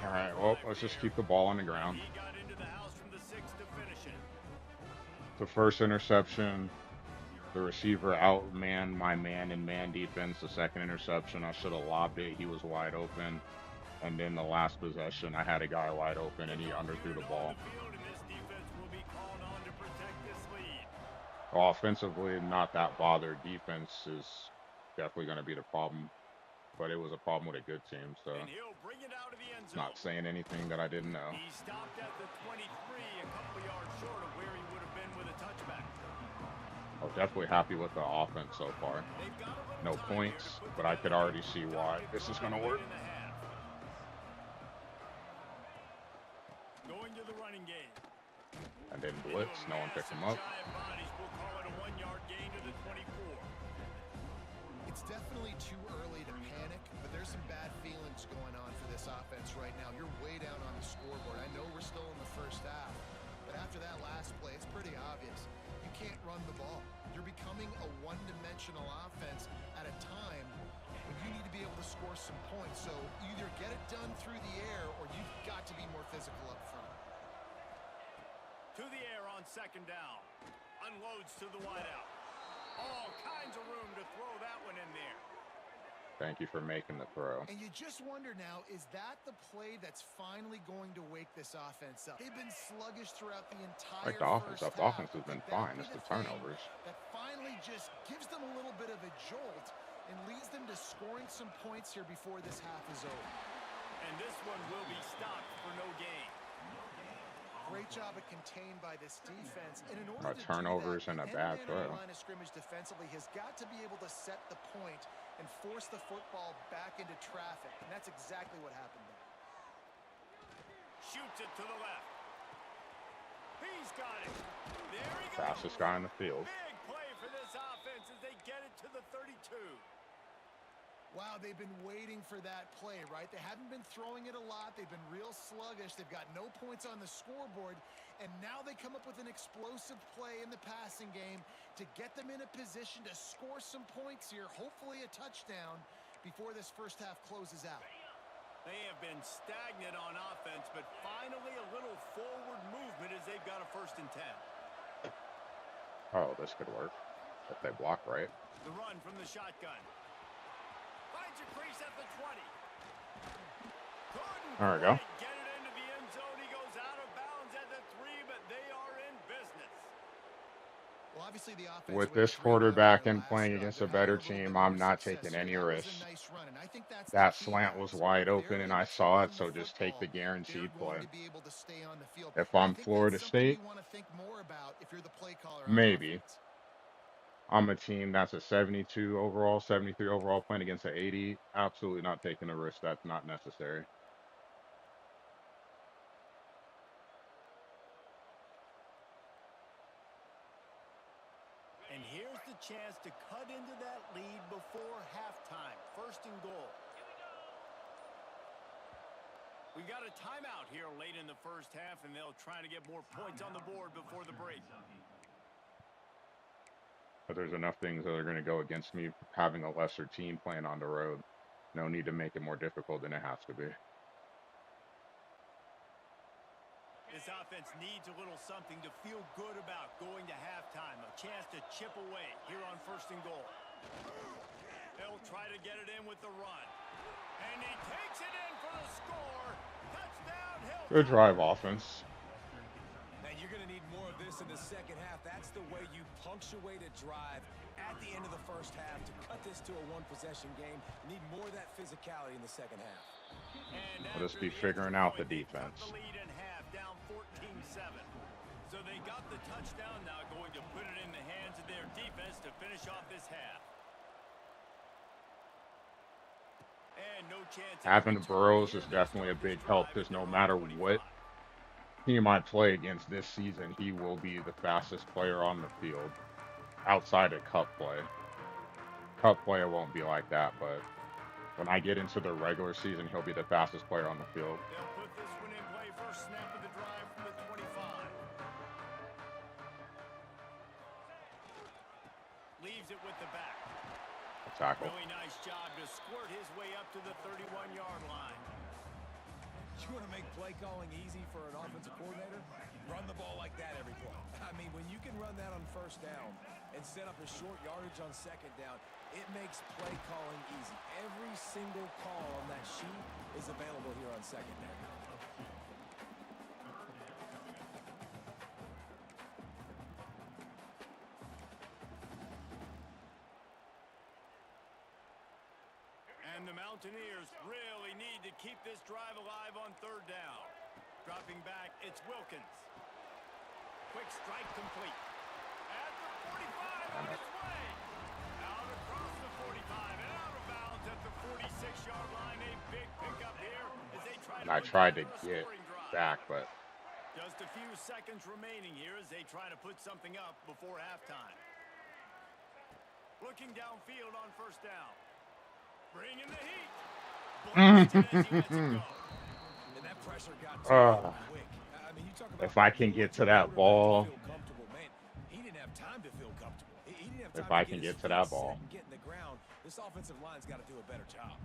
All right, well, let's just keep the ball on the ground.
He got into the house from the 6 to finish it.
The first interception, the receiver outmanned my man in man defense. The second interception, I should have lobbed it. He was wide open. And then the last possession, I had a guy wide open, and he underthrew the ball. Offensively, not that bothered. Defense is definitely going to be the problem. But it was a problem with a good team, so not saying anything that I didn't know.
He stopped at the 23, a couple yards short of where he would have been with a touchback.
I was definitely happy with the offense so far. No points, but I could already see why this is going to work.
Going to the running game.
And then blitz, no one picked him up.
We'll call it a 1-yard gain to the 24.
It's definitely too early to panic, but there's some bad feelings going on for this offense right now. You're way down on the scoreboard. I know we're still in the first half, but after that last play, it's pretty obvious. You can't run the ball. You're becoming a one-dimensional offense at a time when you need to be able to score some points. So either get it done through the air or you've got to be more physical up front.
To the air on second down. Unloads to the wideout. All kinds of room to throw that one in there.
Thank you for making the throw.
And you just wonder now, is that the play that's finally going to wake this offense up? They've been sluggish throughout the entire first half.
The offense has been fine. It's the turnovers.
That finally just gives them a little bit of a jolt and leads them to scoring some points here before this half is over.
And this one will be stopped for no gain.
Great job of contained by this defense. And in order to
turnovers
do that,
and a bad throw.
The line of scrimmage defensively has got to be able to set the point and force the football back into traffic. And that's exactly what happened there.
Shoots it to the left. He's got it. There he goes.
Fastest guy in the field.
Big play for this offense as they get it to the 32.
Wow, they've been waiting for that play, right? They haven't been throwing it a lot. They've been real sluggish. They've got no points on the scoreboard. And now they come up with an explosive play in the passing game to get them in a position to score some points here, hopefully a touchdown, before this first half closes out.
They have been stagnant on offense, but finally a little forward movement as they've got a 1st and 10.
Oh, this could work if they block right.
The run from the shotgun. Finds a crease at the 20.
There we go.
Get it into the end zone. He goes out of bounds at the 3, but they are in business.
Well, obviously the offense
With this quarterback and playing against a better team, I'm not taking any risks. That slant was wide open and I saw it, so just take the guaranteed play. If I'm Florida State, maybe. I'm a team that's a 72 overall, 73 overall playing against an 80. Absolutely not taking a risk. That's not necessary.
And here's the chance to cut into that lead before halftime. 1st and goal. We've got a timeout here late in the first half, and they'll try to get more points on the board before the break.
But there's enough things that are going to go against me having a lesser team playing on the road. No need to make it more difficult than it has to be.
This offense needs a little something to feel good about going to halftime. A chance to chip away here on 1st and goal. They'll try to get it in with the run. And he takes it in for the score. Touchdown, Hilltoppers.
Good drive offense.
And you're going to need more of this in the second half. That's the way you punctuate a drive at the the end of the first half. To cut this to a one-possession game, you need more of that physicality in the second half.
And
We'll just
after
be
the
figuring
extra
out the
point, they cut
defense.
the lead in half, down 14-7. So they got the touchdown, now going to put it in the hands of their defense to finish off this half. And no chance.
Having Burrows is definitely a big help because no matter what team I play against this season, he will be the fastest player on the field outside of cup play. Cup play won't be like that, but when I get into the regular season, he'll be the fastest player on the field.
They'll put this one in play, first snap of the drive from the 25. Leaves it with the back.
A tackle.
Really nice job to squirt his way up to the 31-yard line.
You want to make play calling easy for an offensive coordinator? Run the ball like that every play. I mean, when you can run that on first down and set up a short yardage on second down, it makes play calling easy. Every single call on that sheet is available here on second down.
And the Mountaineers really need to keep this drive alive on third down. Dropping back, it's Wilkins. Quick strike complete. At the 45 on its way. Out across the 45 and out of bounds at the 46-yard line. A big pickup here as they try to
I
put
tried to
together a
get
scoring drive.
back, but
Just a few seconds remaining here as they try to put something up before halftime. Looking downfield on first down. Bringing the heat. Blasted as he lets it go.
And that pressure got to him quick. I mean, you talk about
if I can get to that ball,
man, he didn't have time to feel comfortable. He didn't have time
if I
to
can
his
get to
feet
that
set
ball.
and get in the ground. This offensive line's got to do a better job.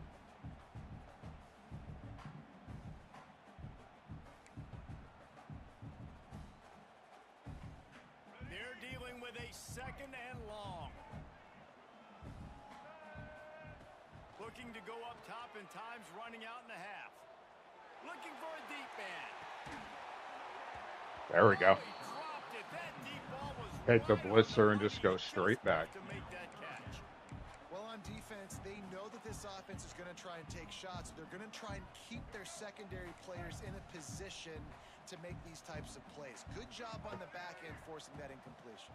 They're dealing with a second and long. Looking to go up top and time's running out in the half. Looking for a deep man.
There we go.
He dropped it. That deep ball was
Take the
right on
blitzer and
money.
just go straight back.
To make that catch.
Well, on defense, they know that this offense is going to try and take shots. They're going to try and keep their secondary players in a position to make these types of plays. Good job on the back end forcing that incompletion.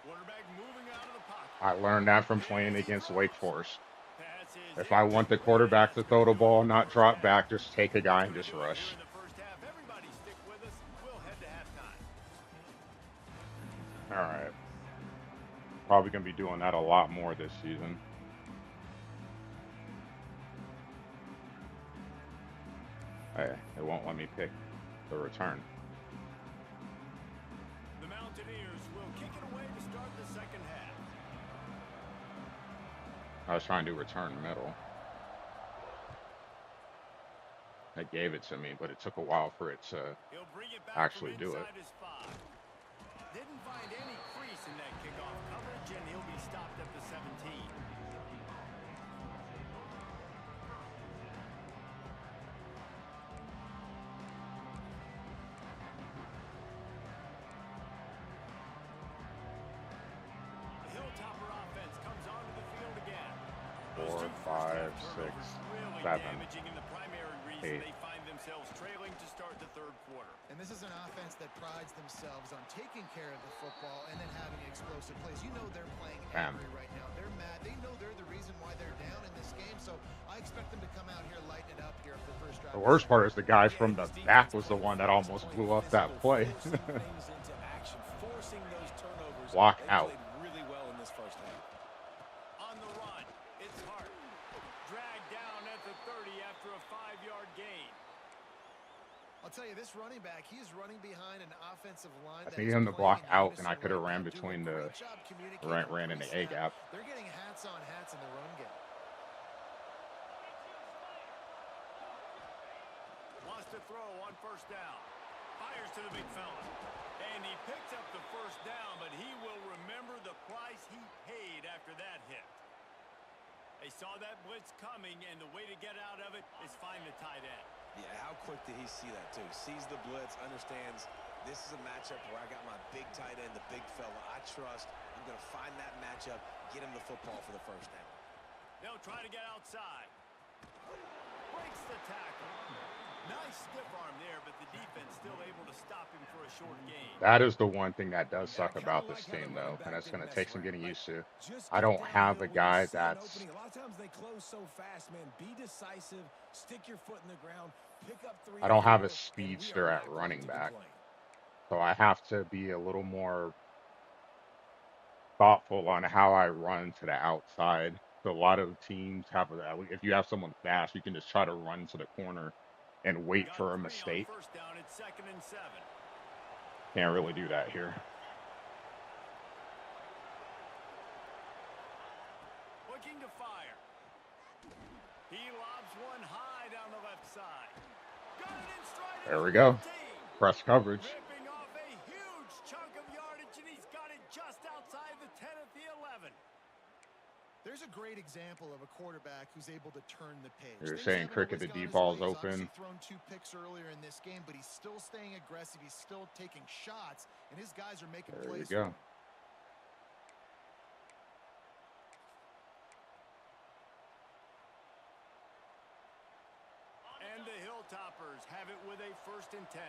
Quarterback moving out of the pocket.
I learned that from playing against Wake Forest.
Pass is
If I want the quarterback to throw the ball, not drop back, just take a guy and just rush.
Here in the first half, everybody stick with us. We'll head to halftime.
All right. Probably going to be doing that a lot more this season. Hey, it won't let me pick the return.
The Mountaineers will kick it away to start the second half.
I was trying to return middle. It gave it to me, but it took a while for it to
He'll bring it back
actually
from
do it.
inside his 5. Didn't find any crease in that kickoff coverage, and he'll be stopped at the 17. The Hilltopper offense comes onto the field again. Those
4,
two
5,
first-half
6,
turnovers really
7,
damaging in the primary reason
8.
they find themselves trailing to start the third quarter.
And this is an offense that prides themselves on taking care of the football and then having explosive plays. You know they're playing angry right now. They're mad. They know they're the reason why they're down in this game. So I expect them to come out here, lighten it up here for the first drive.
The worst part is the guy from the back was the one that almost blew up that play. Block out.
Really well in this first half.
On the run, it's Hart. Dragged down at the 30 after a 5-yard gain.
I'll tell you, this running back, he's running behind an offensive line.
I need him to block out, and I could have ran between the ran in the A gap.
They're getting hats on hats in the run game.
Wants to throw on first down. Fires to the big fella. And he picks up the first down, but he will remember the price he paid after that hit. They saw that blitz coming, and the way to get out of it is find the tight end.
Yeah, how quick did he see that, too? Sees the blitz, understands this is a matchup where I got my big tight end, the big fella. I trust I'm going to find matchup, get him the football for the first down.
They'll try to get outside. Breaks the tackle. Nice stiff arm there, but the defense still able to stop him for a short gain.
That is the one thing that does
And I
suck
kind of
about this
like how the
team,
running
though, and
back
it's going
didn't
to
mess
take some
around.
getting
Like,
used to.
just
I
get
don't have a
downhill when you
guy
see an
that's...
opening. A lot of times they close so fast, man. Be decisive, stick your foot in the ground, pick up 3
I
or
don't have a
4, and we are
speedster at
not going
running
to
back,
complain.
so I have to be a little more thoughtful on how I run to the outside. So a lot of teams have, if you have someone fast, you can just try to run to the corner and wait
Got
for a
3 on
mistake.
first down at 2nd and 7.
Can't really do that here.
Looking to fire. He lobs one high down the left side. Got it in stride at
There we
the
go.
14.
Press coverage.
Ripping off a huge chunk of yardage, and he's got it just outside the 10 at the 11.
There's a great example of a quarterback who's able to turn the page.
You're
Things
saying
haven't
cricket,
always
the
gone
deep
his
ball's
way. He's obviously
open.
thrown 2 picks earlier in this game, but he's still staying aggressive. He's still taking shots, and his guys are making
There you
plays for
go.
him.
And the Hilltoppers have it with a 1st and 10.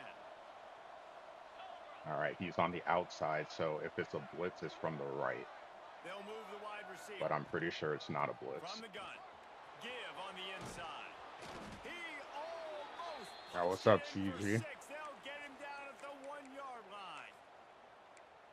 All right, he's on the outside, so if it's a blitz, it's from the right.
They'll move the wide receiver.
But I'm pretty sure it's not a blitz.
From the gun. Give on the inside. He almost
Now, what's up,
pushed it in for
CG?
6. They'll get him down at the 1-yard line.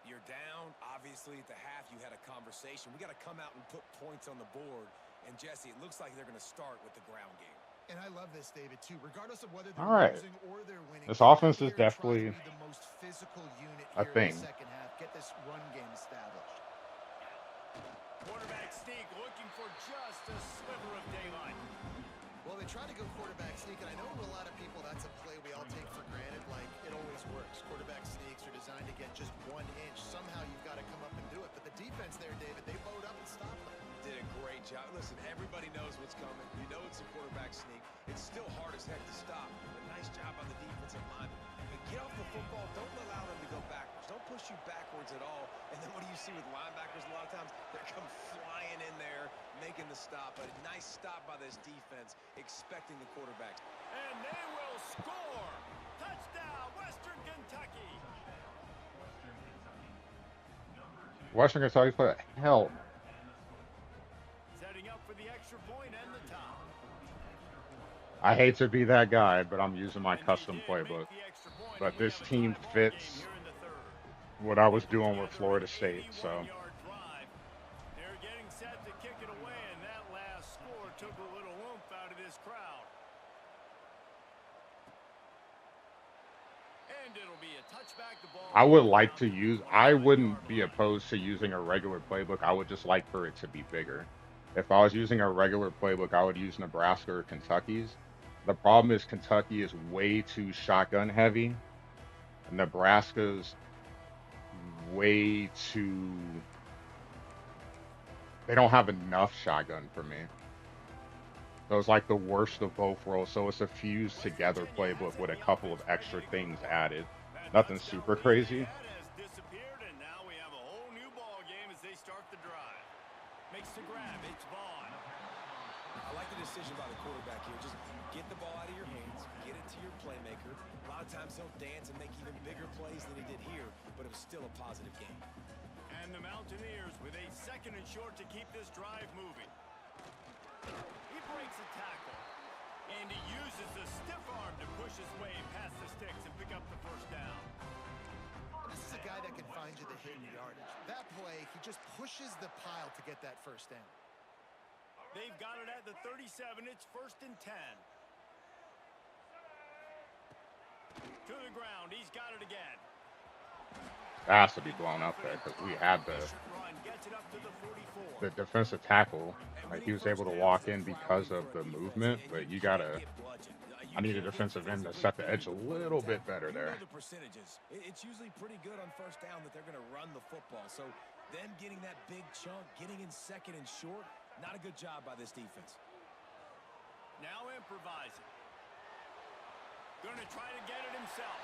You're down. Obviously, at the half, you had a conversation. We got to come out and put points on the board. And, Jesse, it looks like they're going to start with the ground game.
And I love this, David, too. Regardless of whether
All
they're
right.
losing or they're winning,
This offense is
here tries to
definitely
be the most physical unit
a
here in
thing.
the second half. Get this run game established.
Quarterback sneak looking for just a sliver of daylight.
Well, they try to go quarterback sneak, and I know to a lot of people that's a play we all take for granted, like it always works. Quarterback sneaks are designed to get just 1 inch. Somehow you've got to come up and do it. But the defense there, David, they load up and stop them.
Did a great job. Listen, everybody knows what's coming. You know it's a quarterback sneak. It's still hard as heck to stop. But nice job on the defensive line. But get off the football. Don't allow them to go backwards. Don't push you backwards at all. And then what do you see with linebackers a lot of times? They come flying in there, making the stop. But a nice stop by this defense, expecting the quarterbacks.
And they will score. Touchdown, Western Kentucky.
Western Kentucky put hell.
Setting up for the extra point and the top.
I hate to be that guy, but I'm using my
And they
custom
did
playbook.
make the extra point,
But
and we
this
have a
team
tie ball game
fits
here in the 3rd.
what I was
Put
doing with
together
Florida
an
State, so
81-yard drive. They're getting set to kick it away, and that last score took a little oomph out of this crowd. And it'll be a touchback. The ball
I would
goes
like
down
to
the
use,
25-yard
I wouldn't be
line.
opposed to using a regular playbook. I would just like for it to be bigger. If I was using a regular playbook, I would use Nebraska or Kentucky's. The problem is Kentucky is way too shotgun heavy. And Nebraska's way too, they don't have enough shotgun for me. So it's like the worst of both worlds. So it's a fused together playbook with a couple of extra things added. Nothing super crazy.
Has disappeared, and now we have a whole new ball game as they start the drive. Makes the grab. It's Vaughn.
I like the decision by the quarterback here. Just get the ball out of your hands, get it to your playmaker. A lot of times he'll dance and make even bigger plays than he did here, but it was still a positive game.
And the Mountaineers with a 2nd and short to keep this drive moving. He breaks a tackle, and he uses the stiff arm to push his way past the sticks and pick up the 1st down.
This is a guy that can find you the hidden yardage. That play, he just pushes the pile to get that 1st down.
They've got it at the 37. It's 1st and 10. To the ground. He's got it again.
That has to be blown up there because we had the defensive tackle. Like he was able to walk in because of the movement, but you gotta. I need a defensive end to set the edge a little bit better there.
The percentages. It's usually pretty good on 1st down that they're going to run the football. So them getting that big chunk, getting in 2nd and short, not a good job by this defense.
Now improvising. Going to try to get it himself.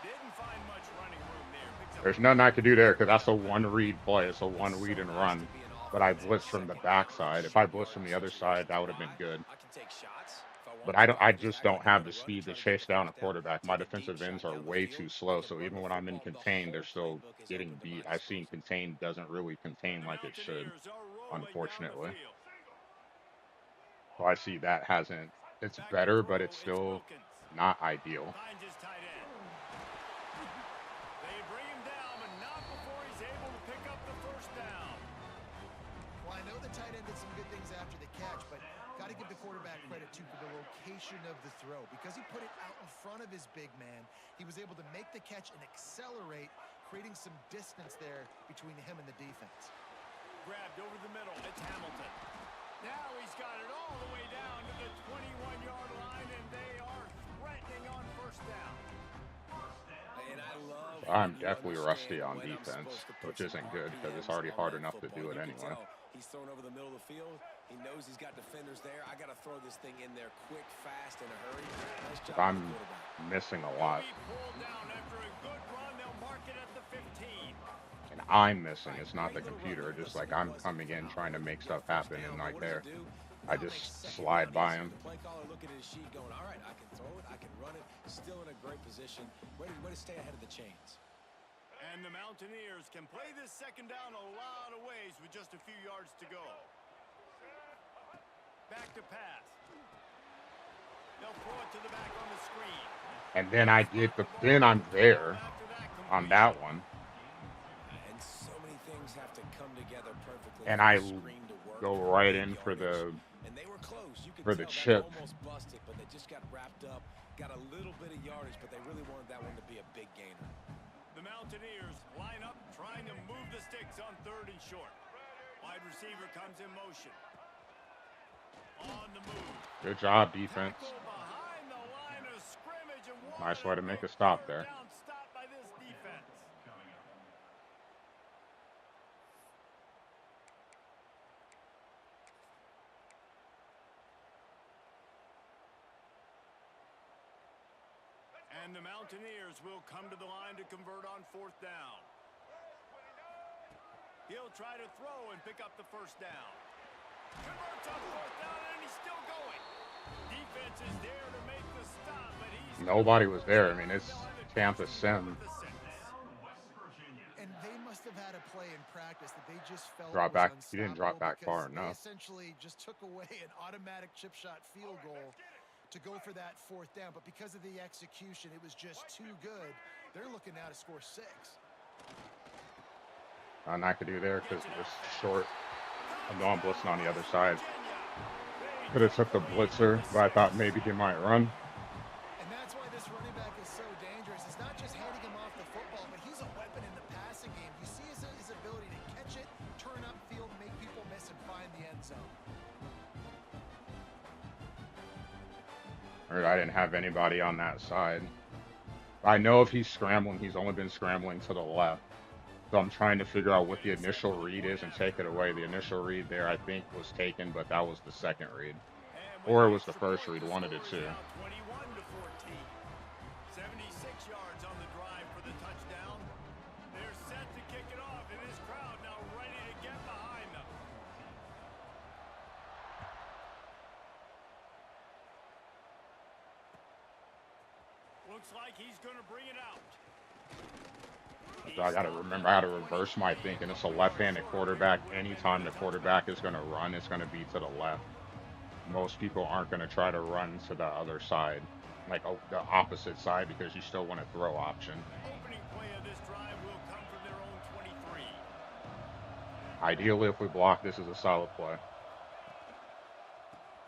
Didn't find much running room there. Picks up
There's
a
nothing I
gain
could
of
do there
8
because that's a
yards.
one read play. It's a
It's
one
so
read and
nice to
run.
be an
But I
offensive
blitzed from the
second down in
backside. If I
short
blitzed from
yardage
the other side,
situations.
that would have been
Why?
good.
I can take shots if I
But
want to. I
I
can just
just
act like
don't
I'm
have
going
the
to run and
speed to
try to get the
chase down a
first down.
quarterback. My
Take a deep
defensive ends
shot
are
down the
way too
field,
slow.
and then
So
run
even
the
when I'm in
football. The
contain, they're
whole
still
playbook is
getting
open to my
beat. I've seen
disposal.
contain doesn't really contain
The
like it should,
Mountaineers are rolling down the
unfortunately.
field.
So I see that hasn't, it's
Back to
better, but
throw,
it's
it's
still
Wilkins.
not ideal.
Finds his tight end. They bring him down, but not before he's able to pick up the first down.
Well, I know the tight end did some good things after the catch, but got to give the quarterback credit, too, for the location of the throw. Because he put it out in front of his big man, he was able to make the catch and accelerate, creating some distance there between him and the defense.
Grabbed over the middle. It's Hamilton. Now he's got it all the way down to the 21-yard line, and they are threatening on first down.
And I love
I'm
when you
definitely rusty
understand
on
when I'm supposed
defense,
to put
which
some
isn't good because it's
RPMs
already
on
hard
that
enough to
football.
do it
You can
anyway.
tell he's thrown over the middle of the field. He knows he's got defenders there. I got to throw this thing in there quick, fast, in a hurry. Nice
If
job by the
I'm
quarterback.
missing a
He'll
lot
be pulled down after a good run. They'll mark it at the 15.
and I'm missing,
All right,
it's not the
great little run
computer.
there.
Just
Listen,
like
it
I'm
wasn't
coming in trying to
phenomenal.
make
You get
stuff
a first
happen and
down, but
like
what does it
there,
do?
I
Now it makes
just
second
slide
down
by
easier.
him.
The play caller looking at his sheet going, all right, I can throw it, I can run it. Still in a great position. Way to stay ahead of the chains.
And the Mountaineers can play this second down a lot of ways with just a few yards to go. Back to pass. They'll throw it to the back on the screen.
And then I get then I'm there on that one.
And so many things have to come together perfectly
And
for
I
the screen to work.
go right
Big
in
yardage. And they were close. You could
for the
tell that
chip.
almost busted, but they just got wrapped up. Got a little bit of yardage, but they really wanted that one to be a big gainer.
The Mountaineers line up, trying to move the sticks on 3rd and short. Wide receiver comes in motion. On the move.
Good job, defense.
Tackle behind the line of scrimmage, and
Nice way to make a
big
stop
3rd
there.
down stop by this defense. And the Mountaineers will come to the line to convert on 4th down. He'll try to throw and pick up the first down. Converts on 4th down, and he's still going. Defense is there to make the stop, but he's
Nobody was there. I mean, it's Tampa Sim.
And they must have had a play in practice that they just felt
Drop
was
back. He didn't drop
unstoppable
back far
because they
enough.
essentially just took away an automatic chip shot field goal to go for that 4th down. But because of the execution, it was just too good. They're looking now to score 6.
Nothing I could do there because it was short. I know I'm blitzing on the other side. Could have took the blitzer, but I thought maybe he might run.
And that's why this running back is so dangerous. It's not just handing him off the football, but he's a weapon in the passing game. You see his ability to catch it, turn upfield, make people miss, and find the end zone.
Or I didn't have anybody on that side. I know if he's scrambling, he's only been scrambling to the left. So I'm trying to figure out what the initial read is and take it away. The initial read there, I think, was taken, but that was the second read. Or it was the first read, one of the two.
21-14. 76 yards on the drive for the touchdown. They're set to kick it off, and this crowd now ready to get behind them. Looks like he's going to bring it out.
So I got to remember how to reverse my thinking. It's a left-handed quarterback. Anytime the quarterback is going to run, it's going to be to the left. Most people aren't going to try to run to the other side, like the opposite side, because you still want to throw option.
Opening play of this drive will come from their own 23.
Ideally, if we block, this is a solid play.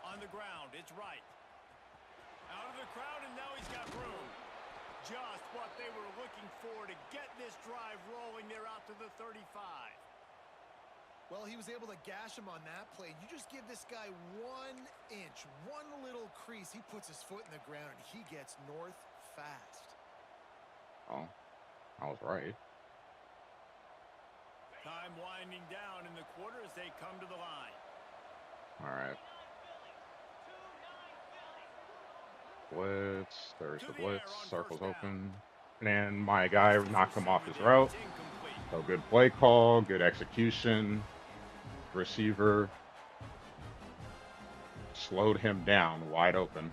On the ground, it's right. Out of the crowd, and now he's got room. Just what they were looking for to get this drive rolling. They're out to the 35.
Well, he was able to gash him on that play. You just give this guy 1 inch, one little crease. He puts his foot in the ground, and he gets north fast.
Oh, I was right.
Time winding down in the quarter as they come to the line.
All right. Blitz. There's the blitz. Circle's open. and my guy knocked him off his
Receiver there,
route.
it's incomplete.
So good play call, good execution. Receiver slowed him down, wide open.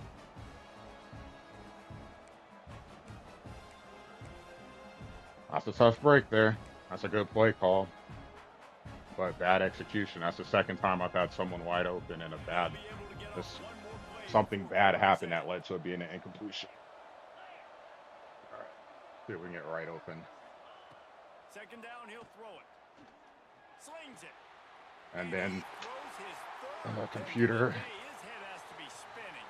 That's a tough break there. That's a good play call, but bad execution. That's the second time I've had someone wide open and a
They'll
bad,
be able to get off
this
one more play
something
before
bad
quarter's
happened that
end.
led to it being an incompletion. All right, see if we can get right open.
Second down, he'll throw it. Slings it.
And
And he
then
throws his third pick of the
computer
day. His head has to be spinning.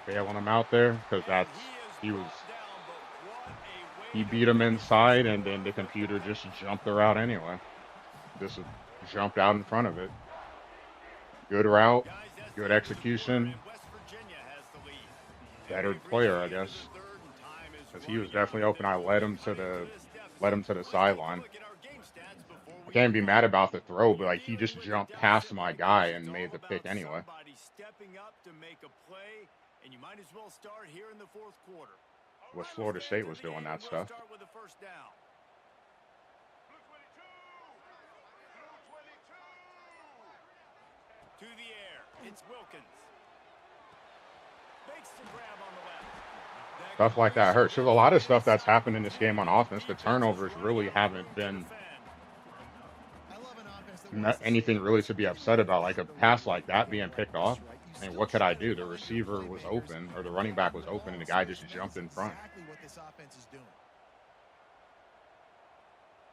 bailing him out there because
And he is
he was
brought down, but what a way
he
to
beat him
finish this
inside, and then
quarter
the
for
computer
Hilltoppers.
just jumped the route anyway. Just jumped out in front of it. Good route,
Guys, that's
good
the end of the quarter,
execution,
and West Virginia has the lead. And
better
we've reached
player,
the
I
end of the
guess,
third, and time is
because he was
running out.
definitely
If
open.
there's
I
no
led
one
him to
cutting
the
through this deficit, let's take a
sideline.
look at our game stats before
I
we
can't
move
be
on.
mad about the throw,
When
but
you're
like he
dealing
just
with a
jumped past
deficit
my
like
guy
this, it's
and
all
made the
about
pick anyway.
somebody stepping up to make a play, and you might as well start here in the fourth quarter. All
Wish
right, let's
Florida
get
State
into
was
the
doing
game,
that
and we'll
stuff.
start with the first down. To the air, it's Wilkins. Makes the grab on the left. That
Stuff like that
completion
hurts. There's a
gets
lot
them
of stuff that's
inside
happened
the
in this
10,
game on
and the
offense. The
defense is
turnovers
running
really
out of
haven't
room to
been
defend.
I love an offense that wants to see
anything really
points
to be
because
upset
you know
about.
they
Like
have
a
the lead
pass
late
like
in a
that
game
being
like
picked
this,
off.
right? You
I mean,
still
what could I
try to
do? The
find your
receiver was
playmakers
open, or the
and
running
get
back
them
was
the
open, and
ball,
the guy just
especially.
jumped
That's
in front.
exactly what this offense is doing.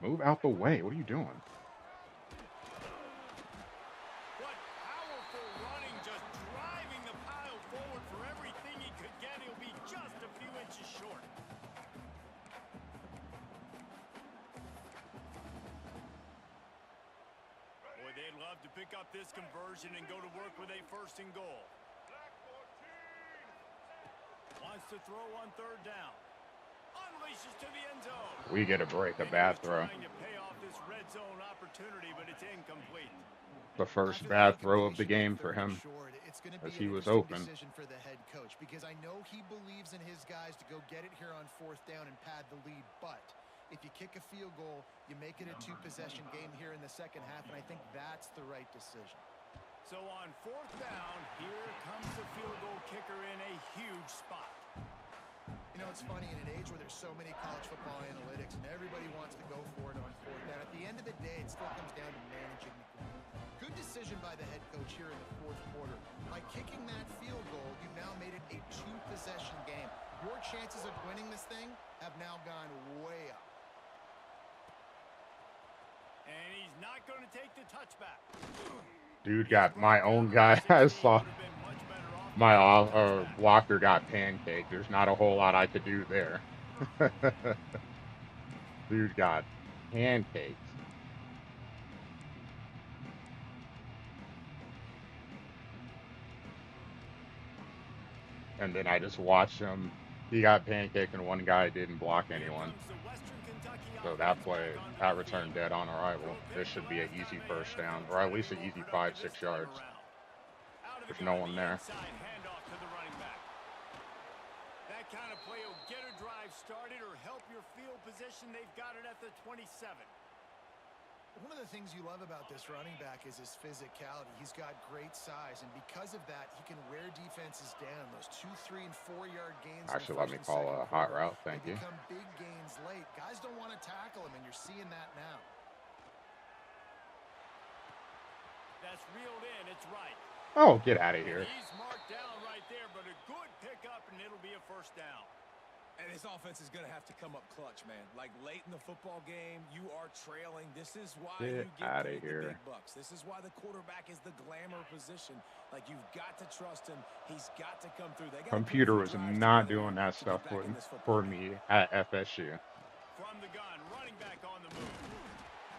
Move out the way. What are you doing?
What powerful running, just driving the pile forward for everything he could get. He'll be just a few inches short. Boy, they'd love to pick up this conversion and go to work with a first and goal. Wants to throw on third down. Unleashes to the end zone.
We get a break, a
And he
bad
was
throw.
trying to pay off this red zone opportunity, but it's incomplete.
The first
After that
bad throw of the
incompletion on
game for
third and
him,
short, it's going to
as
be
he
an
was
interesting
open.
decision for the head coach because I know he believes in his guys to go get it here on fourth down and pad the lead. But if you kick a field goal, you make it a two-possession game here in the second half, and I think that's the right decision.
So on fourth down, here comes the field goal kicker in a huge spot.
You know, it's funny, in an age where there's so many college football analytics and everybody wants to go for it on fourth down, at the end of the day, it still comes down to managing the game. Good decision by the head coach here in the fourth quarter. By kicking that field goal, you've now made it a two-possession game. Your chances of winning this thing have now gone way up.
And he's not going to take the touchback.
Dude
He's
got my
brought
own
down at
guy. I
16.
saw
Would have been much better off to
my
take the touchback.
blocker got pancaked. There's not a whole lot I could do there. Dude got pancaked. And then I just watched him. He got pancaked, and one guy didn't block
Here
anyone.
comes the Western Kentucky
So
offense
that
back
play,
onto
that
the
return
field.
dead on arrival.
Throw pick
This
the
should be an
last time
easy
they had
first
it.
down,
They'll
or
try
at
to be
least
a
an
little
easy
productive
5-6
this time
yards.
around. Out of the
There's no
gun,
one
the
there.
inside handoff to the running back. That kind of play will get a drive started or help your field position. They've got it at the 27.
One of the things you love about this running back is his physicality. He's got great size, and because of that, he can wear defenses down. Those 2, 3, and 4-yard gains in the
Actually, let
first
me
and
call
second
a hot
quarter,
route.
they
Thank you.
become big gains late. Guys don't want to tackle him, and you're seeing that now.
That's reeled in. It's right.
Oh, get out of
And
here.
he's marked down right there, but a good pickup, and it'll be a first down.
And this offense is going to have to come up clutch, man. Like late in the football game, you are trailing. This is why you
Get
get
outta
paid the
here.
big bucks. This is why the quarterback is the glamour position. Like you've got to trust him. He's got to come through. They got to put a
Computer
few
was
drives
not
together
doing that
to get
stuff
back in this football
for
game.
me at FSU.
From the gun, running back on the move.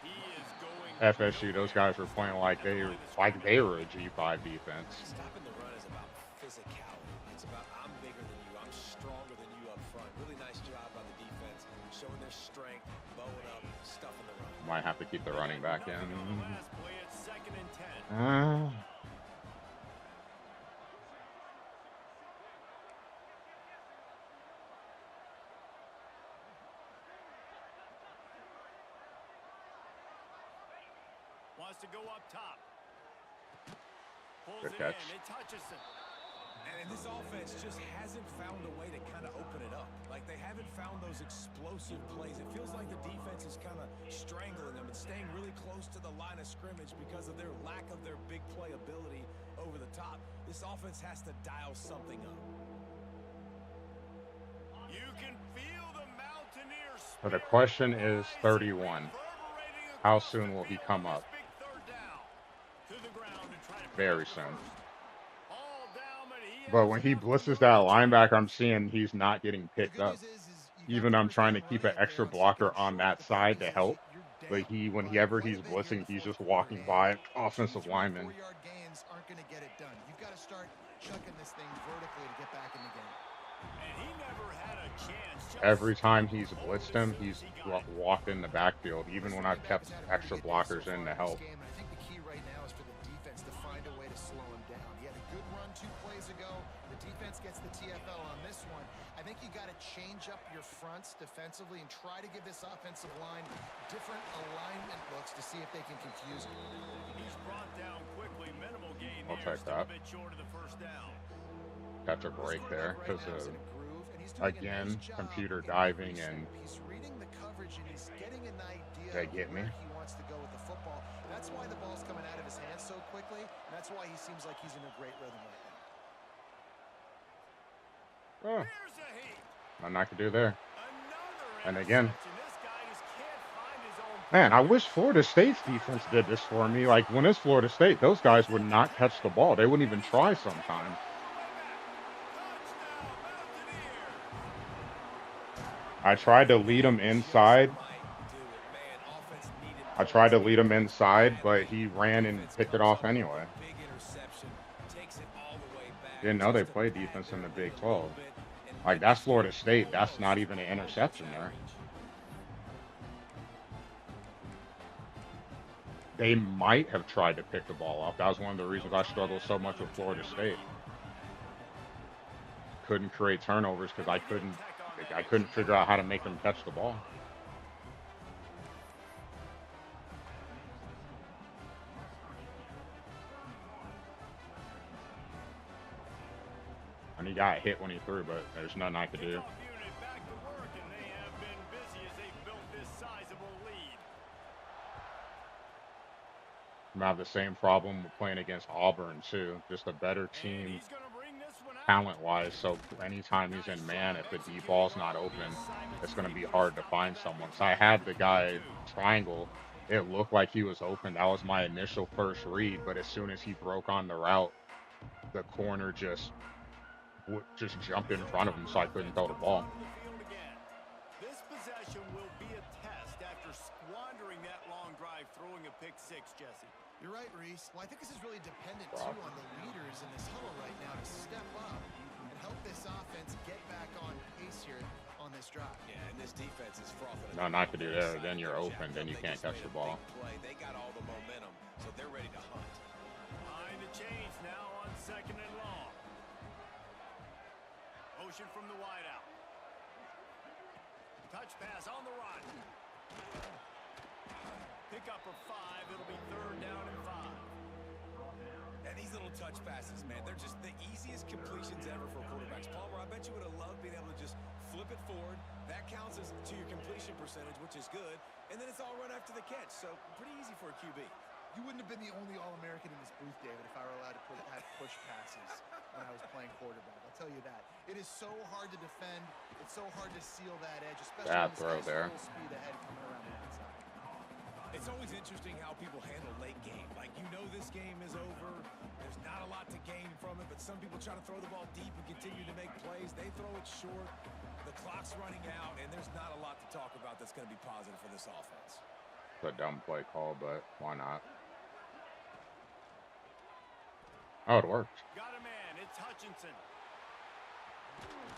He is going
FSU, those
nowhere.
guys were playing like
At the line of
like
scrimmage.
they were a G5 defense.
Stopping the run is about physicality. It's about I'm bigger than you. I'm stronger than you up front. Really nice job by the defense, showing their strength, bowing up, stuffing the run.
Might have to keep the running back in.
Nothing on the last play. It's 2nd and 10. wants to go up top. Pulls
Good
it
catch.
in. It's Hutchinson.
And this offense just hasn't found a way to kind of open it up. Like, they haven't found those explosive plays. It feels like the defense is kind of strangling them and staying really close to the line of scrimmage because of their lack of their big play ability over the top. This offense has to dial something up.
You can feel the Mountaineers.
So the question is 31. How soon will he come up? Very soon. But when he blitzes that linebacker, I'm seeing he's not getting picked up. Even I'm trying to keep an extra blocker on that side to help. But whenever he's blitzing, he's just walking by offensive linemen.
4-yard gains aren't going to get it done. You've got to start chucking this thing vertically to get back in the game.
And he never had a chance.
Every time he's blitzed him, he's walked in the backfield, even when I've kept extra blockers in to help.
I think the key right now is for the defense to find a way to slow him down. He had a good run 2 plays ago. The defense gets the TFL on this one. I think you got to change up your fronts defensively and try to give this offensive line different alignment looks to see if they can confuse him.
He's brought down quickly. Minimal gain
I'll
here.
take
Still
that.
a bit short of the first down.
Catch a break there because of, again, computer diving and
He's reading the coverage and he's getting an idea
they
of
get me.
where he wants to go with the football. That's why the ball's coming out of his hands so quickly. And that's why he seems like he's in a great rhythm right now.
Oh,
Here's a heat.
nothing I could do there.
Another
And again,
interception. This guy just can't find his own
man, I wish Florida State's defense did this for me. Like, when it's Florida State, those guys would not catch the ball. They wouldn't even try sometimes. I tried to lead him inside. But he ran and picked it off anyway. Didn't know they played defense in the Big 12. Like, that's Florida State. That's not even an interception there. They might have tried to pick the ball off. That was one of the reasons I struggled so much with Florida State. Couldn't create turnovers because I couldn't figure out how to make them catch the ball. And he got hit when he threw, but there's nothing I could do. I'm gonna have the same problem with playing against Auburn too. Just a better team talent-wise. So anytime he's in man, if the deep ball's not open, it's gonna be hard to find someone. So I had the guy triangle. It looked like he was open. That was my initial first read. But as soon as he broke on the route, the corner just jumped in front of him, so I couldn't throw the ball.
This possession will be a test after squandering that long drive, throwing a pick six, Jesse.
You're right, Reese. Well, I think this is really dependent, too, on the leaders in this huddle right now to step up and help this offense get back on pace here on this drive.
Yeah, and this defense is frothing.
No, not to do that. Then you're open. Then you can't catch the ball.
They got all the momentum, so they're ready to hunt.
Behind the chains now on 2nd and long. Motion from the wideout. Touch pass on the run. Pick up for 5. It'll be 3rd down and 5.
And these little touch passes, man, they're just the easiest completions ever for quarterbacks. Palmer, I bet you would have loved being able to just flip it forward. That counts as to your completion percentage, which is good. And then it's all run after the catch. So pretty easy for a QB.
You wouldn't have been the only All-American in this booth, David, if I were allowed to have push passes when I was playing quarterback. I'll tell you that. It is so hard to defend. It's so hard to seal that edge, especially
Bad
when
throw
this
there.
full speed ahead coming around the outside.
It's always interesting how people handle late game. Like, you know this game is over. There's not a lot to gain from it, but some people try to throw the ball deep and continue to make plays. They throw it short. The clock's running out, and there's not a lot to talk about that's going to be positive for this offense.
It's a dumb play call, but why not? Oh, it worked.
Got a man. It's Hutchinson.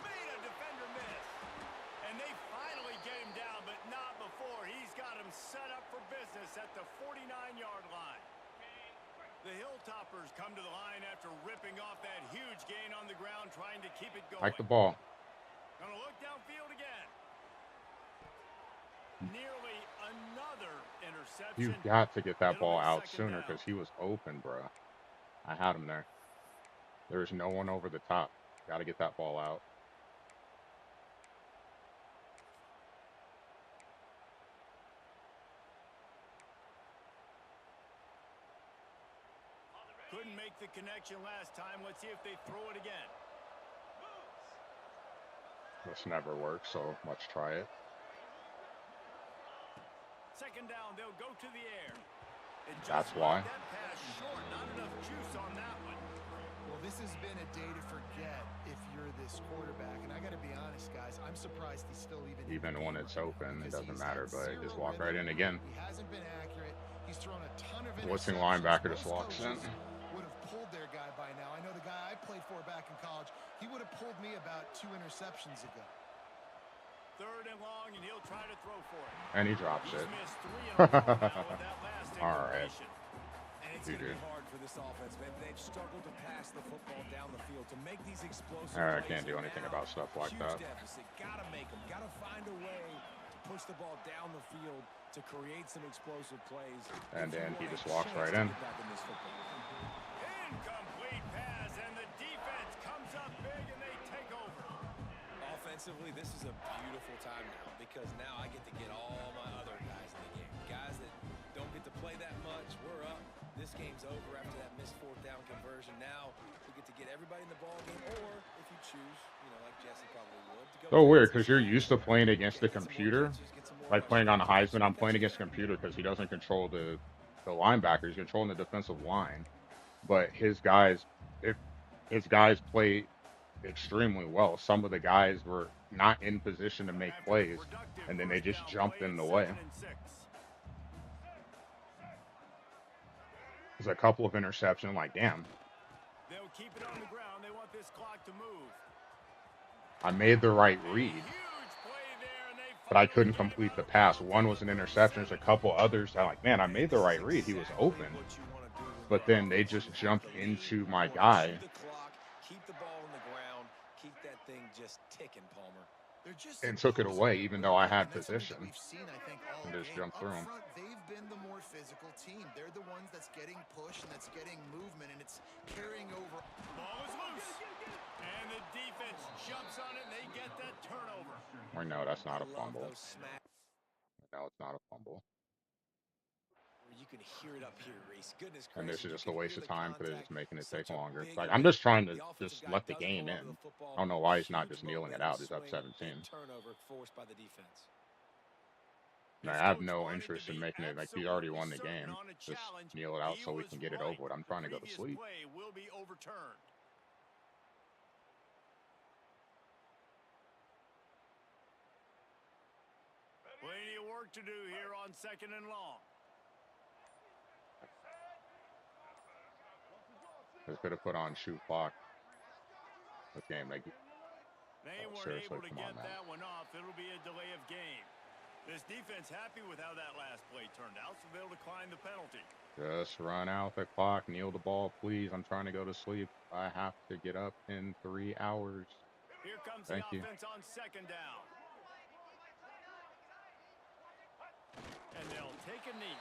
Made a defender miss. And they finally get him down, but not before. He's got him set up for business at the 49-yard line. The Hilltoppers come to the line after ripping off that huge gain on the ground, trying to keep it going.
Like the ball.
Gonna look downfield again. nearly another interception.
You've got to get that
It'll
ball
be
out
second
sooner
down.
because he was open, bro. I had him there. There's no one over the top. Got to get that ball out.
Couldn't make the connection last time. Let's see if they throw it again.
This never works, so let's try it.
Second down, they'll go to the air.
That's why.
That pass short, not enough juice on that one.
Well, this has been a day to forget if you're this quarterback. And I got to be honest, guys, I'm surprised he's still even
when it's
right
open, it
now,
doesn't
he's
matter,
had
but
zero
just walk right in
rhythm.
again.
He hasn't been accurate. He's thrown a ton of
Blitzing
interceptions.
linebacker just
Most
walks in.
coaches would have pulled their guy by now. I know the guy I played for back in college, he would have pulled me about 2 interceptions ago.
Third and long, and he'll try to throw for it.
And he drops
He's
it.
missed 3 in a row now with that last
All right.
incompletion.
And it's going to be hard for this offense, man. They've struggled to pass the football down the field to make these explosive plays.
I can't do anything about stuff like
huge
that.
Deficit. Gotta make them. Gotta find a way to push the ball down the field to create some explosive plays.
And then he just walks right in.
Incomplete pass, and the defense comes up big, and they take over.
Offensively, this is a beautiful time now because now I get to get all my other guys in the game. Guys that don't get to play that much. We're up. This game's over after that missed 4th down conversion. Now we get to get everybody in the ball game, or if you choose, you know, like Jesse probably would, to go.
So weird because you're used to playing against the computer, like playing on the Heisman. I'm playing against the computer because he doesn't control the linebackers, he's controlling the defensive line. But his guys play extremely well. Some of the guys were not in position to make plays, and then they just jumped in the way. There's a couple of interceptions, like, damn.
They'll keep it on the ground. They want this clock to move.
I made the right read, but I couldn't complete the pass. One was an interception. There's a couple others that, like, man, I made the right read. He was open, but then they just jumped into my guy.
Keep the ball on the ground. Keep that thing just ticking, Palmer.
And took it away, even though I had position. And just jumped through him.
They've been the more physical team. They're the ones that's getting push and that's getting movement, and it's carrying over.
Ball is loose, and the defense jumps on it, and they get that turnover.
Or no, that's not a fumble. No, it's not a fumble.
You can hear it up here, Reese. Goodness gracious.
And this is just a waste of time because they're just making it take longer. Like, I'm just trying to just let the game in. I don't know why he's not just kneeling it out. He's up 17.
Turnover forced by the defense.
And I have no interest in making it like he already won the game. Just kneel it out so we can get it over with. I'm trying to go to sleep.
Will be overturned. Plenty of work to do here on second and long.
Just could have put on shoot clock. This game, like,
they weren't able to get that one off. It'll be a delay of game. This defense happy with how that last play turned out, so they'll decline the penalty.
Just run out the clock, kneel the ball, please. I'm trying to go to sleep. I have to get up in 3 hours.
Here comes
Thank
the
you.
offense on second down. And they'll take a knee.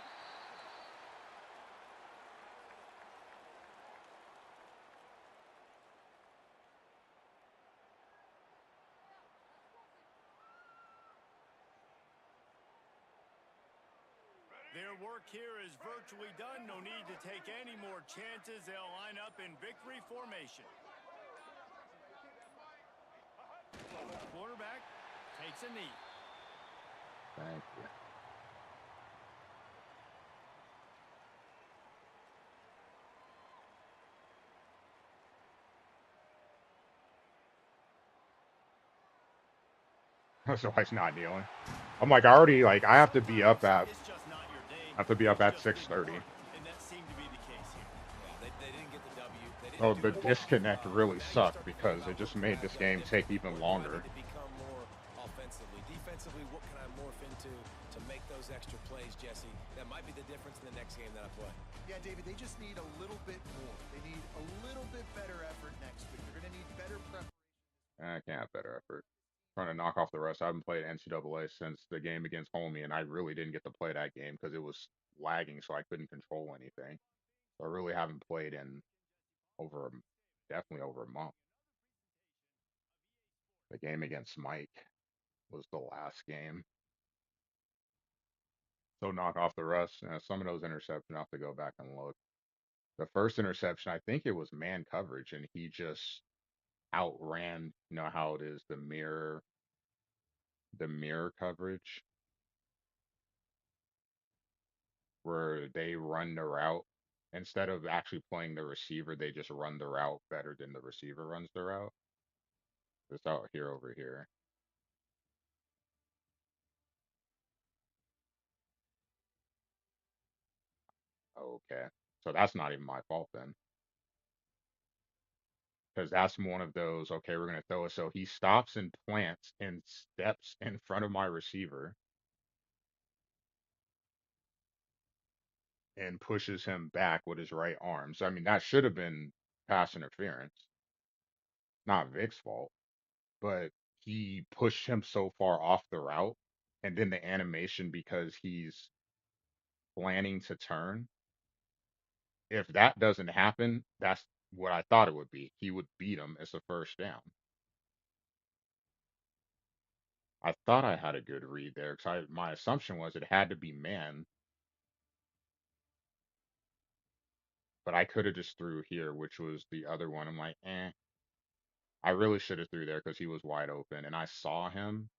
Their work here is virtually done. No need to take any more chances. They'll line up in victory formation. Quarterback takes a knee.
Thank you. So he's not kneeling. I'm like, I have to be up at 6:30. Oh, the disconnect really sucked because it just made this game take even longer.
Defensively, what can I morph into to make those extra plays, Jesse? That might be the difference in the next game that I play.
Yeah, David, they just need a little bit more. They need a little bit better effort next week. They're going to need better preparation.
I can't have better effort. trying to knock off the rest. I haven't played NCAA since the game against Homie, and I really didn't get to play that game because it was lagging, so I couldn't control anything. So I really haven't played in over definitely over a month. The game against Mike was the last game. So knock off the rest. Some of those interceptions, I have to go back and look. The first interception, I think it was man coverage, and he just outran. You know how it is the mirror coverage where they run the route instead of actually playing the receiver, they just run the route better than the receiver runs the route. It's out here over here. Okay. So that's not even my fault then. Because that's one of those, okay, we're going to throw it. So he stops and plants and steps in front of my receiver and pushes him back with his right arm. So, I mean, that should have been pass interference, not Vic's fault, but he pushed him so far off the route. And then the animation, because he's planning to turn, if that doesn't happen, that's what I thought it would be. He would beat him as a first down. I thought I had a good read there because my assumption was it had to be man, but I could have just threw here, which was the other one. I'm like, I really should have threw there because he was wide open and I saw him,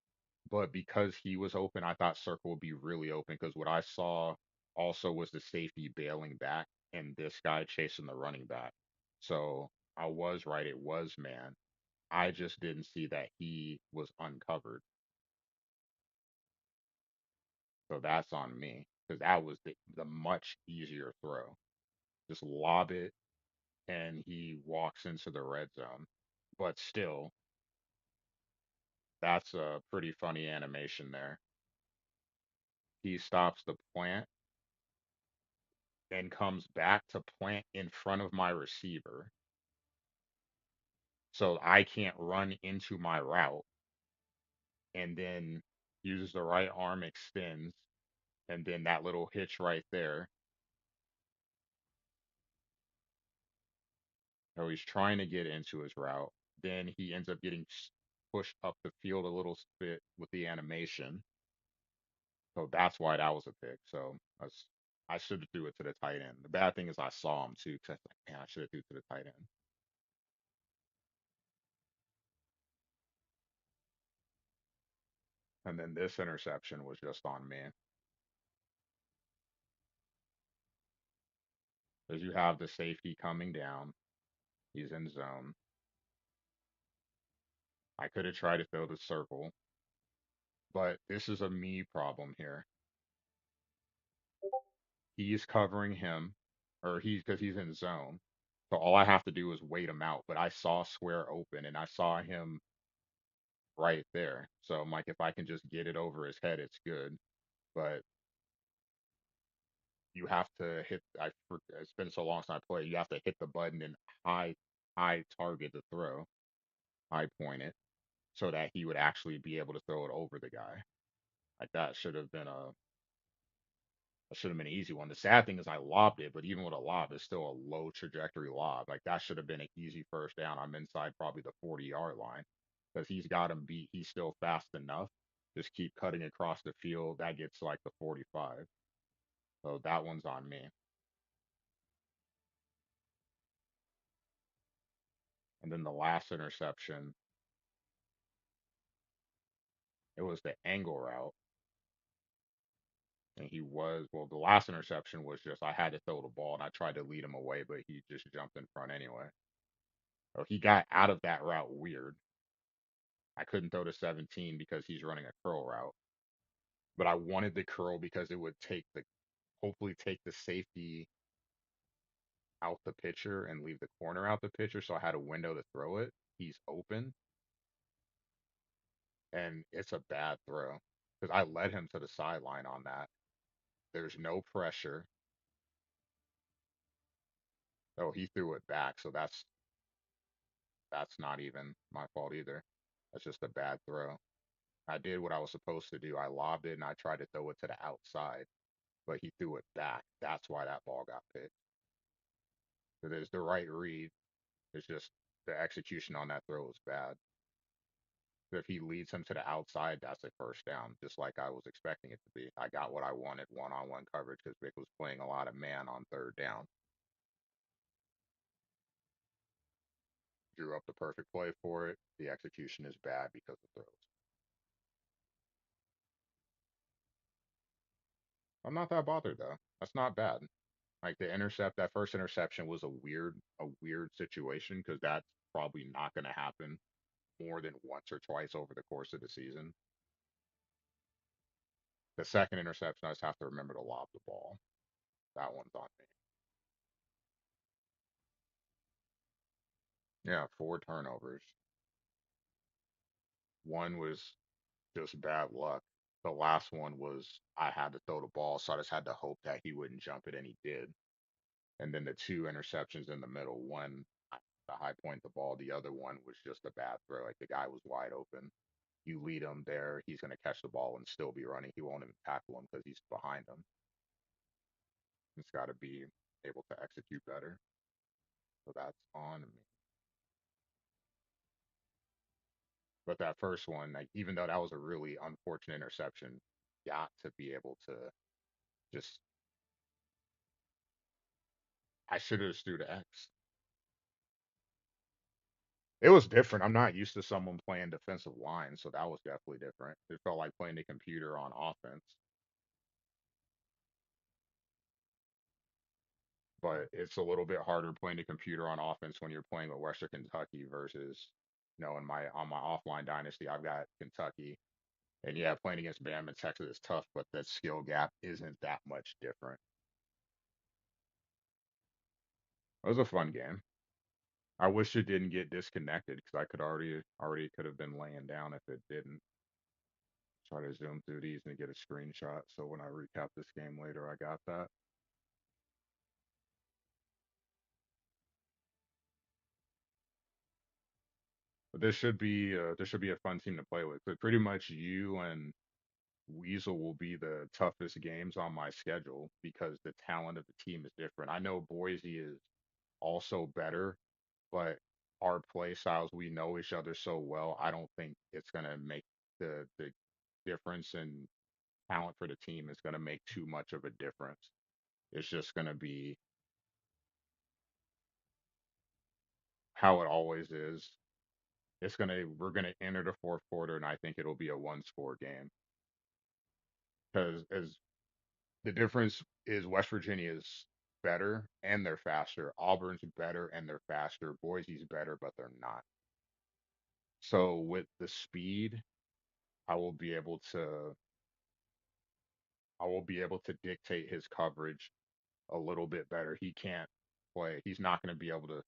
but because he was open, I thought circle would be really open because what I saw also was the safety bailing back and this guy chasing the running back. So I was right, it was man. I just didn't see that he was uncovered. So that's on me because that was the much easier throw. Just lob it and he walks into the red zone. But still, that's a pretty funny animation there. He stops the plant and comes back to plant in front of my receiver. So I can't run into my route and then uses the right arm, extends, and then that little hitch right there. So he's trying to get into his route. Then he ends up getting pushed up the field a little bit with the animation. So that's why that was a pick. So I should have threw it to the tight end. The bad thing is I saw him too, because I was like, man, I should have threw it to the tight end. And then this interception was just on me. Because you have the safety coming down. He's in zone. I could have tried to throw the circle, but this is a me problem here. He's covering him, or he's because he's in zone. So all I have to do is wait him out. But I saw square open and I saw him right there. So I'm like, if I can just get it over his head, it's good. But you have to hit. It's been so long since I played. You have to hit the button and high, high target the throw, high point it, so that he would actually be able to throw it over the guy. Like that should have been an easy one. The sad thing is I lobbed it, but even with a lob, it's still a low trajectory lob. Like that should have been an easy first down. I'm inside probably the 40-yard line because he's got him beat. He's still fast enough. Just keep cutting across the field. That gets like the 45. So that one's on me. And then the last interception, it was the angle route. And well, the last interception was just I had to throw the ball and I tried to lead him away, but he just jumped in front anyway. So he got out of that route weird. I couldn't throw to 17 because he's running a curl route. But I wanted the curl because it would hopefully take the safety out the pitcher and leave the corner out the pitcher. So I had a window to throw it. He's open and it's a bad throw because I led him to the sideline on that. There's no pressure. Oh, he threw it back. So that's not even my fault either. That's just a bad throw. I did what I was supposed to do. I lobbed it and I tried to throw it to the outside, but he threw it back. That's why that ball got picked. It is the right read. It's just the execution on that throw was bad. If he leads him to the outside, that's a first down, just like I was expecting it to be. I got what I wanted, one-on-one coverage, because Vic was playing a lot of man on third down. Drew up the perfect play for it. The execution is bad because of throws. I'm not that bothered though. That's not bad. Like that first interception was a weird situation because that's probably not going to happen more than once or twice over the course of the season. The second interception, I just have to remember to lob the ball. That one's on me. Yeah, 4 turnovers. One was just bad luck. The last one was I had to throw the ball, so I just had to hope that he wouldn't jump it, and he did. And then the two interceptions in the middle, one the high point the ball, the other one was just a bad throw. Like the guy was wide open. You lead him there, he's going to catch the ball and still be running. He won't even tackle him because he's behind him. He's got to be able to execute better. So that's on me. But that first one, like even though that was a really unfortunate interception, got to be able to just. I should have just threw the X. It was different. I'm not used to someone playing defensive line, so that was definitely different. It felt like playing the computer on offense. But it's a little bit harder playing the computer on offense when you're playing with Western Kentucky versus, in my on my offline dynasty, I've got Kentucky. And yeah, playing against Bama and Texas is tough, but the skill gap isn't that much different. It was a fun game. I wish it didn't get disconnected because I could already could have been laying down if it didn't. Try to zoom through these and get a screenshot so when I recap this game later, I got that. But this should be a fun team to play with. But pretty much you and Weasel will be the toughest games on my schedule because the talent of the team is different. I know Boise is also better, but our play styles, we know each other so well. I don't think it's gonna make the difference in talent for the team is gonna make too much of a difference. It's just gonna be how it always is. We're gonna enter the fourth quarter, and I think it'll be a one-score game because as the difference is West Virginia's better and they're faster. Auburn's better and they're faster. Boise's better, but they're not. So with the speed, I will be able to I will be able to dictate his coverage a little bit better. He can't play. He's not going to be able to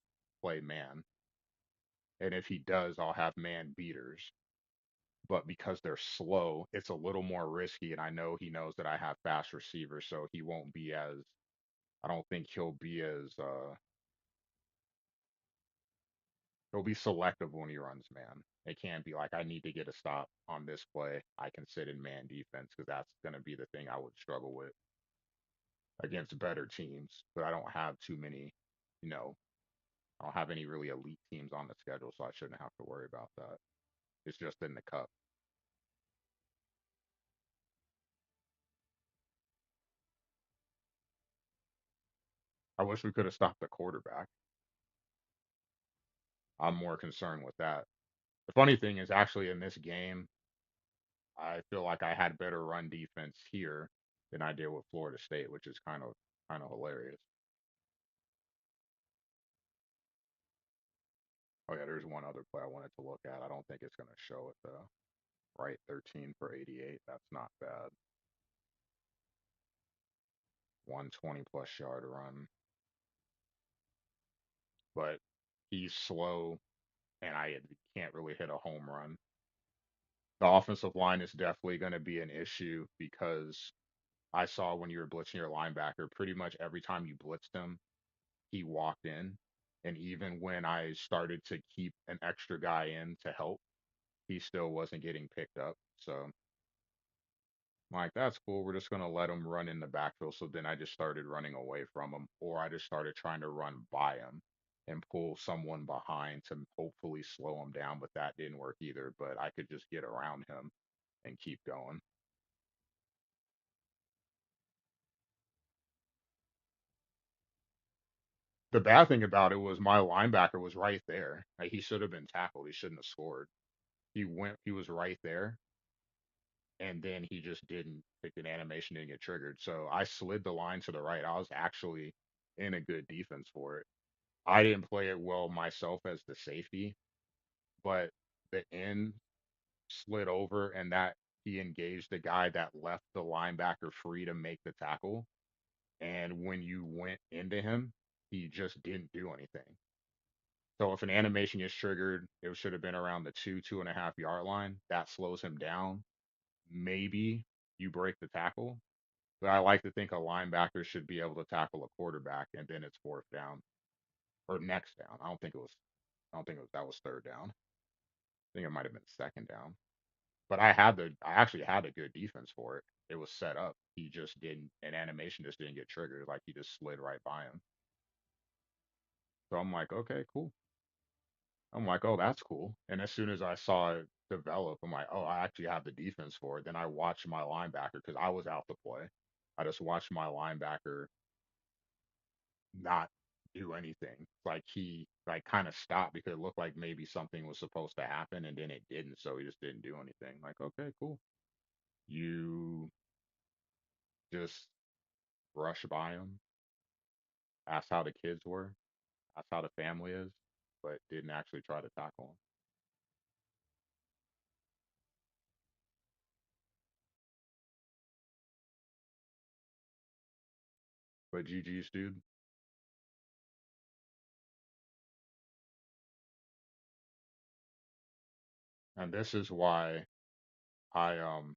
play man. And if he does, I'll have man beaters. But because they're slow, it's a little more risky. And I know he knows that I have fast receivers, so he won't be as I don't think he'll be selective when he runs man. It can't be like I need to get a stop on this play. I can sit in man defense because that's going to be the thing I would struggle with against better teams. But I don't have too many, you know, I don't have any really elite teams on the schedule, so I shouldn't have to worry about that. It's just in the cup. I wish we could have stopped the quarterback. I'm more concerned with that. The funny thing is, actually, in this game, I feel like I had better run defense here than I did with Florida State, which is kind of hilarious. Oh yeah, there's one other play I wanted to look at. I don't think it's gonna show it though. Right, 13 for 88. That's not bad. 120 plus yard run, but he's slow, and I can't really hit a home run. The offensive line is definitely going to be an issue because I saw when you were blitzing your linebacker, pretty much every time you blitzed him, he walked in. And even when I started to keep an extra guy in to help, he still wasn't getting picked up. So I'm like, that's cool. We're just gonna let him run in the backfield. So then I just started running away from him, or I just started trying to run by him and pull someone behind to hopefully slow him down. But that didn't work either. But I could just get around him and keep going. The bad thing about it was my linebacker was right there. Like, he should have been tackled. He shouldn't have scored. He was right there, and then he just didn't. Like, an animation didn't get triggered. So I slid the line to the right. I was actually in a good defense for it. I didn't play it well myself as the safety, but the end slid over, and that he engaged the guy that left the linebacker free to make the tackle. And when you went into him, he just didn't do anything. So if an animation gets triggered, it should have been around the 2.5 yard line. That slows him down. Maybe you break the tackle. But I like to think a linebacker should be able to tackle a quarterback, and then it's fourth down or next down. I don't think it was that was third down. I think it might have been second down. But I actually had a good defense for it. It was set up. He just didn't an animation just didn't get triggered. Like, he just slid right by him. So I'm like, okay, cool. I'm like, oh, that's cool. And as soon as I saw it develop, I'm like, oh, I actually have the defense for it. Then I watched my linebacker because I was out to play. I just watched my linebacker not do anything. Like, he like kind of stopped because it looked like maybe something was supposed to happen, and then it didn't. So he just didn't do anything. Like, okay, cool. You just brush by him, ask how the kids were, ask how the family is, but didn't actually try to tackle him. But GG's, dude. And this is why I don't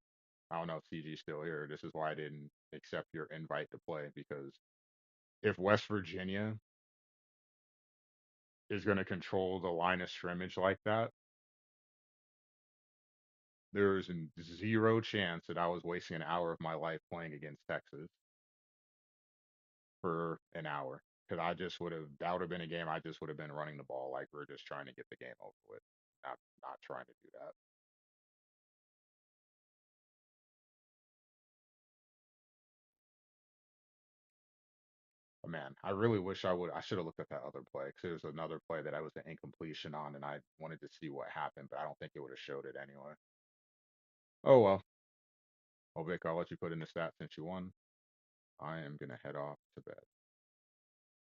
know if CG's still here. This is why I didn't accept your invite to play, because if West Virginia is going to control the line of scrimmage like that, there's zero chance that I was wasting an hour of my life playing against Texas for an hour. Because that would have been a game I just would have been running the ball like we're just trying to get the game over with, not trying to do that. But man, I really wish I should have looked at that other play, because there was another play that I was an incompletion on, and I wanted to see what happened, but I don't think it would have showed it anyway. Oh well. Well, Vic, I'll let you put in the stats since you won. I am gonna head off to bed.